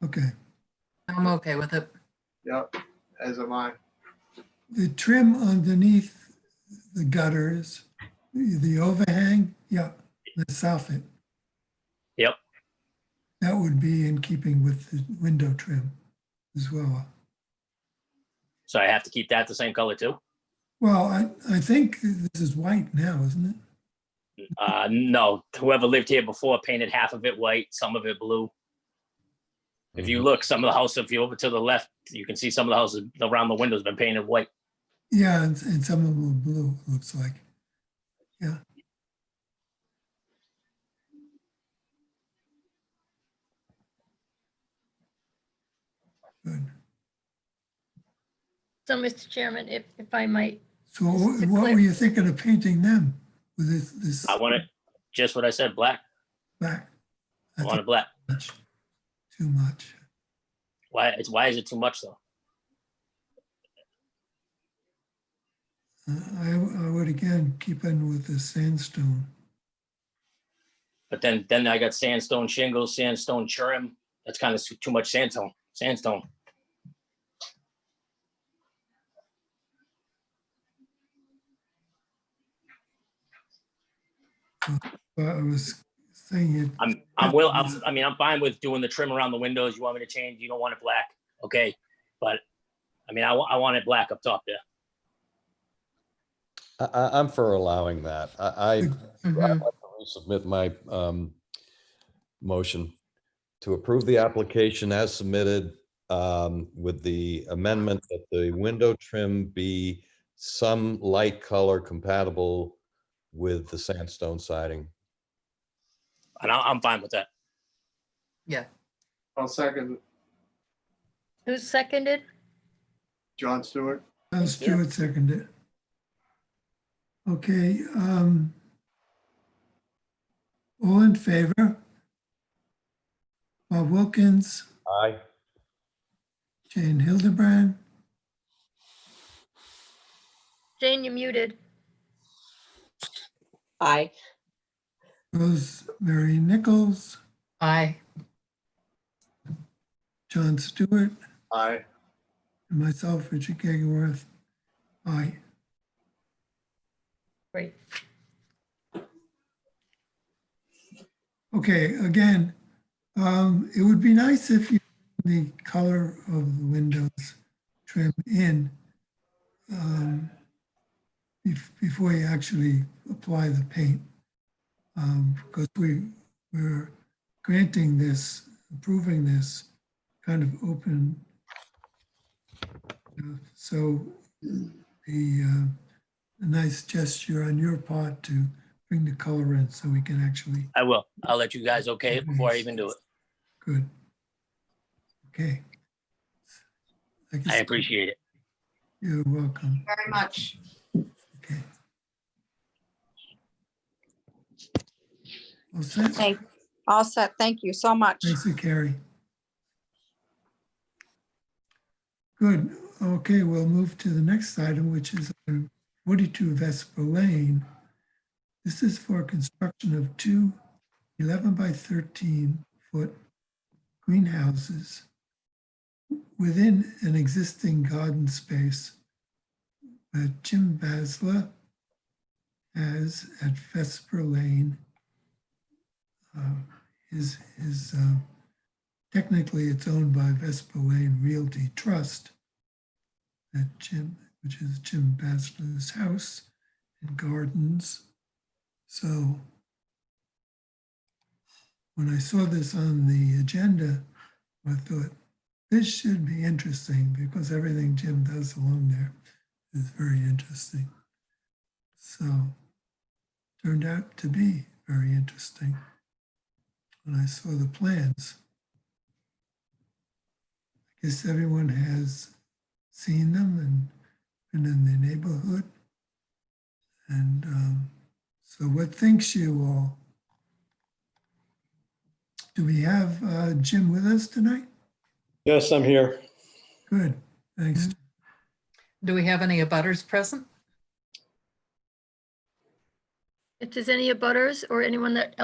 Okay. I'm okay with it. Yep, as am I. The trim underneath the gutters, the overhang, yeah, the soffit, Yep. that would be in keeping with the window trim as well. So I have to keep that the same color too? Well, I think this is white now, isn't it? No, whoever lived here before painted half of it white, some of it blue. If you look, some of the house, if you over to the left, you can see some of the houses around the windows been painted white. Yeah, and some of them are blue, looks like. Yeah. Good. so, Mr. Chairman, if I might, So Just to what clear- were you thinking of painting them with this I want it, just what I said, black. black? I want it black. Too much. Why is it too much though? I would again keep in with the sandstone. But then I got sandstone shingles, sandstone trim. That's kind of too much sandstone. I was saying it. I'm fine with doing the trim around the windows. You want me to change? You don't want it black? Okay. But I mean, I want it black up top there. I'm for allowing that. I'd like to resubmit my motion to approve the application as submitted with the amendment that the window trim be some light color compatible with the sandstone siding. And I'm fine with that. Yeah. I'll second who seconded? John Stewart. Stewart seconded. Okay. All in favor? Bob Wilkins, Aye. Jane Hildebrand, Jane, you're muted. Aye. Rosemary Nichols, Aye. John Stewart, Aye. and myself, Richard Gagenworth. Aye. Great. Okay, again, it would be nice if you, the color of the windows trim in before you actually apply the paint. Because we're granting this, approving this kind of open. So a nice gesture on your part to bring the color in so we can actually, I will. I'll let you guys okay it before I even do it. good. Okay. Like I I said, appreciate it. you're welcome. Very much. Okay. All set? Thank, all set. Thank you so much. Thanks, Carrie. Good. Okay, we'll move to the next item, which is on 42 Vesper Lane. This is for construction of two 11 by 13 foot greenhouses within an existing garden space that Jim Basler has at Vesper Lane. Technically, it's owned by Vesper Lane Realty Trust, which is Jim Basler's house and gardens. So when I saw this on the agenda, I thought this should be interesting because everything Jim does along there is very interesting. So turned out to be very interesting when I saw the plans. I guess everyone has seen them and been in the neighborhood. And so what thinks you all? Do we have Jim with us tonight? Yes, I'm here. Good, thanks. Do we have any abutters present? If there's any abutters or anyone that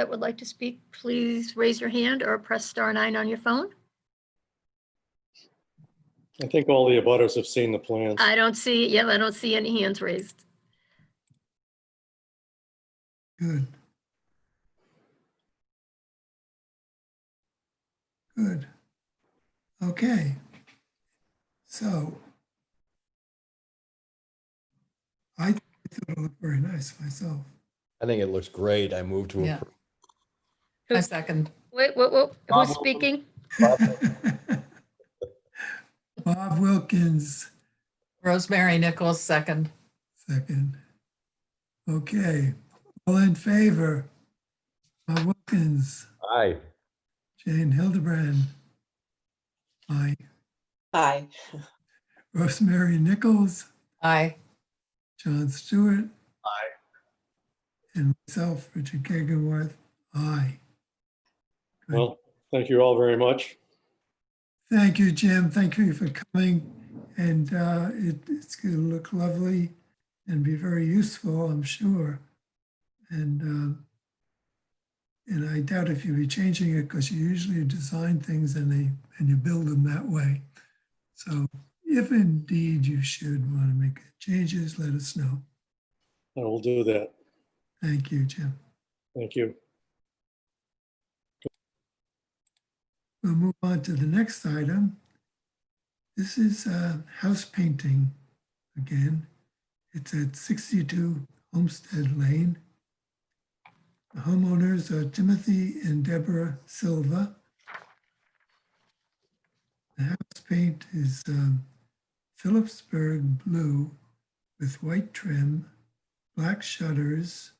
would like to speak, please raise your hand or press *9 on your phone. I think all the abutters have seen the plans. I don't see any hands raised. Good. Good. Okay. So I thought it looked very nice myself. I think it looks great. I move to Yeah. approve. I second. Wait, who's speaking? Bob Wilkins, Rosemary Nichols, second. second. Okay, all in favor? Bob Wilkins, Aye. Jane Hildebrand, aye. Aye. Rosemary Nichols, Aye. John Stewart, Aye. and myself, Richard Kaganworth, aye. Good. Well, thank you all very much. Thank you, Jim. Thank you for coming. And it's going to look lovely and be very useful, I'm sure. And I doubt if you'll be changing it because you usually design things and you build them that way. So if indeed you should want to make changes, let us know. I will do that. Thank you, Jim. Thank you. We'll move on to the next item. This is house painting again. It's at 62 Homestead Lane. The homeowners are Timothy and Deborah Silva. The house paint is Phillipsburg blue with white trim, black shutters,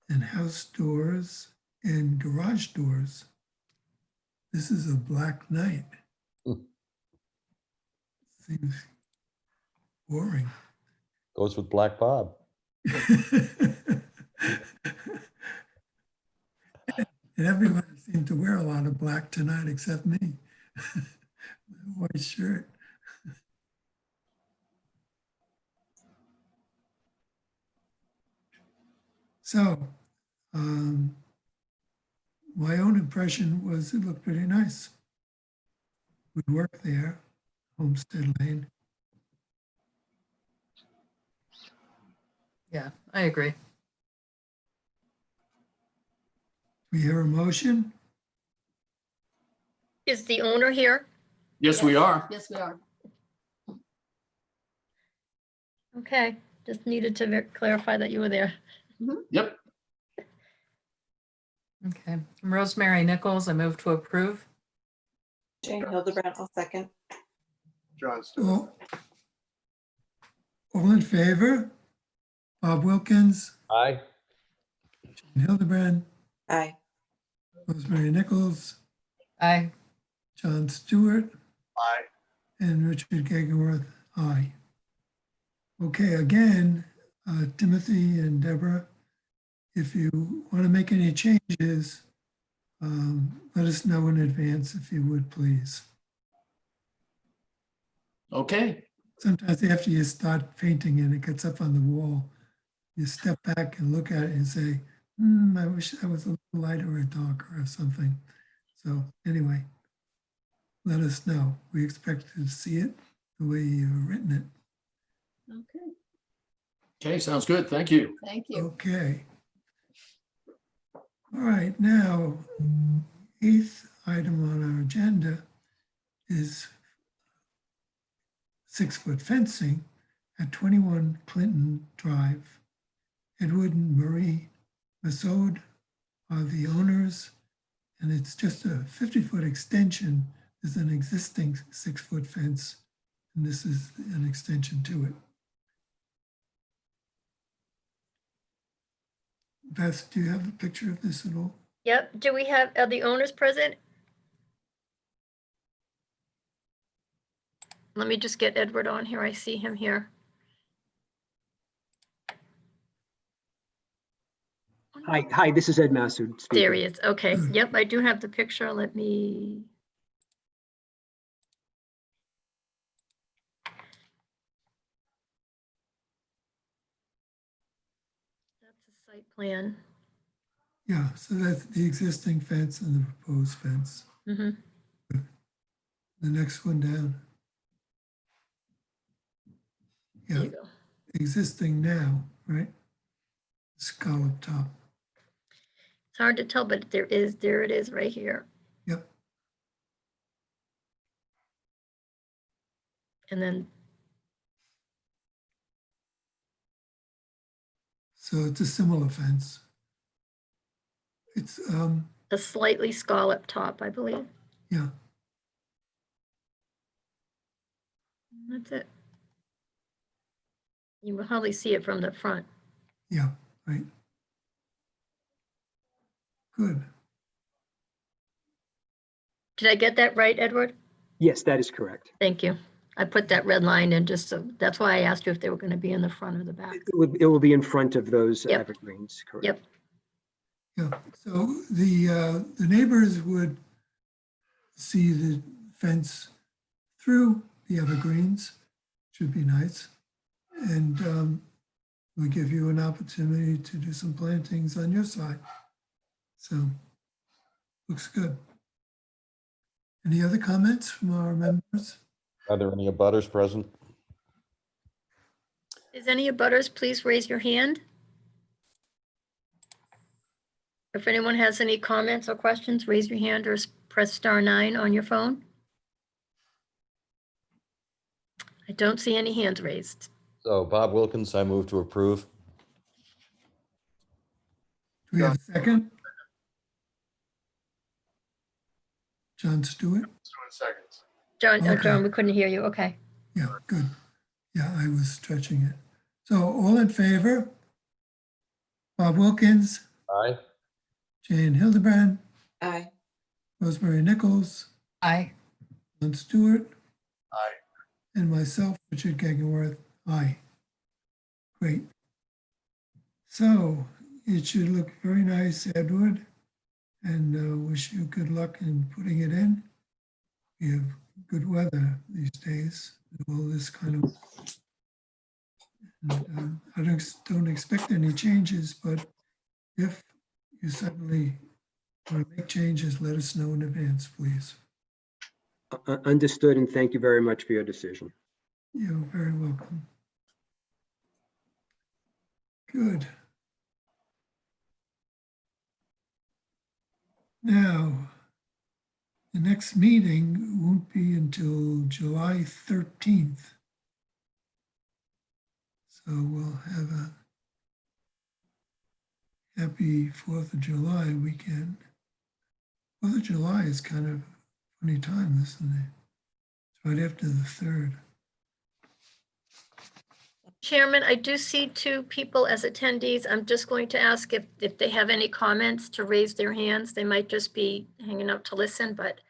and house doors and garage doors. This is a black night. Seems boring. Goes with Black Bob. And everyone seem to wear a lot of black tonight except me. White shirt. So, my own impression was it looked pretty nice. We work there, Homestead Lane. Yeah, I agree. We hear a motion? Is the owner here? Yes, we are. Yes, we are. Okay, just needed to clarify that you were there. Yep. Okay. Rosemary Nichols, I move to approve. Jane Hildebrand, I'll second. John Stewart. All in favor? Bob Wilkins, Aye. Jane Hildebrand, Aye. Rosemary Nichols, Aye. John Stewart, Aye. and Richard Gagenworth, aye. Okay, again, Timothy and Deborah, if you want to make any changes, let us know in advance if you would, please. Okay. Sometimes after you start painting and it gets up on the wall, you step back and look at it and say, I wish that was a little lighter or darker or something. So anyway, let us know. We expect to see it the way you've written it. Okay, Okay, sounds good. Thank you. thank you. Okay. All right, now, 8th item on our agenda is 6-foot fencing at 21 Clinton Drive. Edward and Marie Massoud are the owners, and it's just a 50-foot extension. There's an existing 6-foot fence, and this is an extension to it. Beth, do you have a picture of this at all? Yep, do we have, are the owners present? Let me just get Edward on here. I see him here. Hi, this is Ed Massoud speaking. There he is. Okay, yep, I do have the picture. Let me. That's a site plan. Yeah, so that's the existing fence and the proposed fence. Mhm. The next one down. There Yeah, you go. existing now, right? Scallop top. It's hard to tell, but there it is right here. Yep. And then, So it's a similar fence. It's, a slightly scalloped top, I believe. yeah, That's it. You will hardly see it from the front. yeah, right. Good. Did I get that right, Edward? Yes, that is correct. Thank you. I put that red line in just so, that's why I asked you if they were going to be in the front or the back. It will be in front of those Yep. evergreens, correct? Yep. Yeah, so the neighbors would see the fence through the evergreens, should be nice. And we give you an opportunity to do some plantings on your side. So, looks good. Any other comments from our members? Are there any abutters present? Is any abutters, please raise your hand. If anyone has any comments or questions, raise your hand or press *9 on your phone. I don't see any hands raised. So Bob Wilkins, I move to approve. Do we have a second? John Stewart? Stewart seconds. John, Okay. John, we couldn't hear you. Okay. Yeah, good. Yeah, I was stretching it. So all in favor? Bob Wilkins, Aye. Jane Hildebrand, Aye. Rosemary Nichols, Aye. John Stewart, Aye. and myself, Richard Gagenworth, aye. Great. So it should look very nice, Edward. and wish you good luck in putting it in. We have good weather these days, all this kind of. And, I don't expect any changes, but if you suddenly want to make changes, let us know in advance, please. Understood, and thank you very much for your decision. You're very welcome. Good. Now, the next meeting won't be until July 13th. So we'll have a happy 4th of July weekend. 4th of July is kind of a funny time, isn't it? It's right after the 3rd. Chairman, I do see 2 people as attendees. I'm just going to ask if they have any comments to raise their hands. They might just be hanging out to listen, but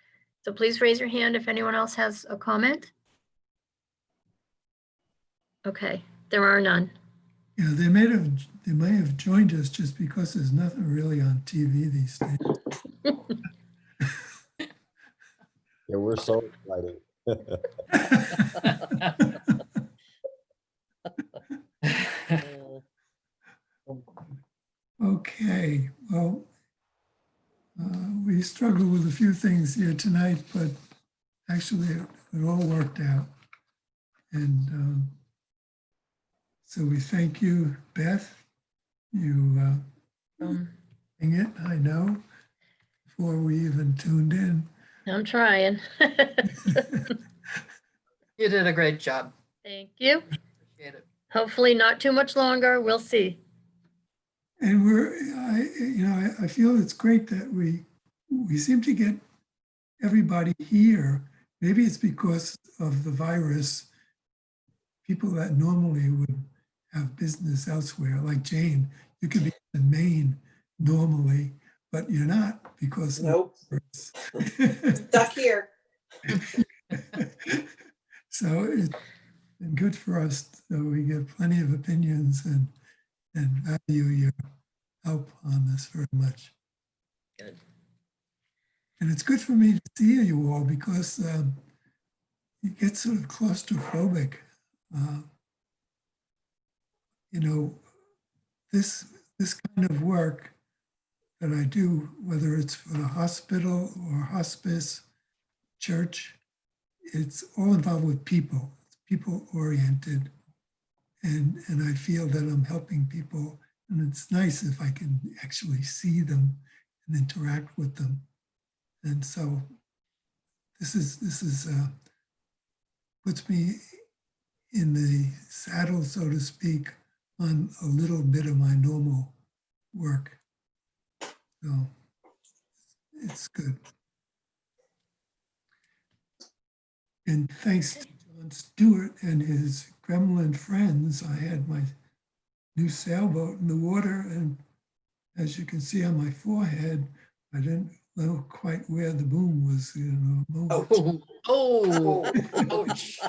so please raise your hand if anyone else has a comment. Okay, there are none. Yeah, they may have joined us just because there's nothing really on TV these days. Yeah, we're so excited. Okay, well, we struggled with a few things here tonight, but actually it all worked out. And so we thank you, Beth. You dang it, I know, before we even tuned in. I'm trying. You did a great job. Thank you. Appreciate it. Hopefully not too much longer. We'll see. And I feel it's great that we seem to get everybody here. Maybe it's because of the virus. People that normally would have business elsewhere, like Jane, you could be in Maine normally, but you're not because Nope. of the virus. Stuck here. So it's been good for us. So we get plenty of opinions and value your help on this very much. Good. And it's good for me to see you all because you get sort of claustrophobic. This kind of work that I do, whether it's for the hospital or hospice, church, it's all involved with people. It's people oriented. And I feel that I'm helping people. And it's nice if I can actually see them and interact with them. And so this is puts me in the saddle, so to speak, on a little bit of my normal work. So it's good. And thanks to John Stewart and his gremlin friends, I had my new sailboat in the water. And as you can see on my forehead, I didn't know quite where the boom was, moving. Ouch.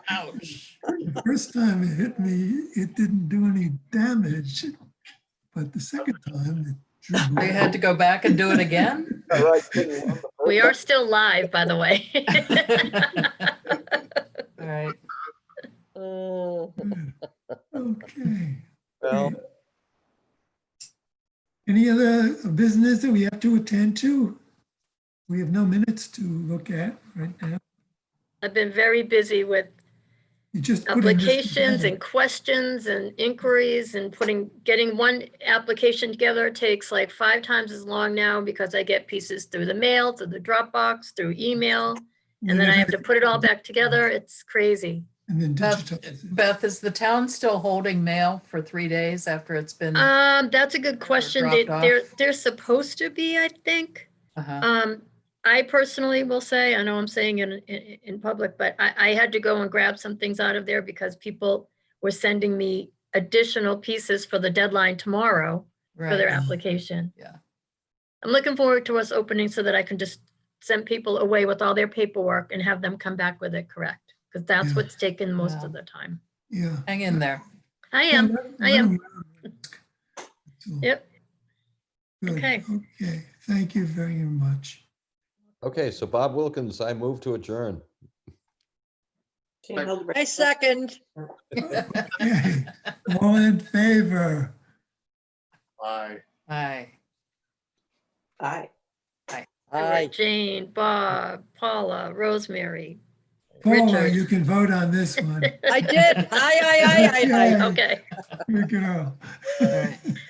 Ouch. The first time it hit me, it didn't do any damage. But the second time, it drew. You had to go back and do it again? We are still live, by the way. All right. Okay. Well, Any other business that we have to attend to? We have no minutes to look at right now. I've been very busy with You just putting this applications together. and questions and inquiries and getting one application together takes like 5 times as long now because I get pieces through the mail, through the Dropbox, through email, and then I have to put it all back together. It's crazy. And then digitize it. Beth, is the town still holding mail for 3 days after it's been? That's a good question. dropped off? They're supposed to be, I think. Uh-huh. I personally will say, I know I'm saying it in public, but I had to go and grab some things out of there because people were sending me additional pieces for the deadline tomorrow for their Right. application. Yeah. I'm looking forward to us opening so that I can just send people away with all their paperwork and have them come back with it correct, because that's Yeah. what's taken most Yeah. of the time. Yeah. Hang in there. I am. So Yep. Good. Okay. Okay, thank you very much. Okay, so Bob Wilkins, I move to adjourn. I second. Okay, all in favor? Aye. Aye. Aye. All right, Jane, Bob, Paula, Rosemary. Paula, Richard. you can vote on this one. I did. Aye. Okay. Okay. Good girl. All right.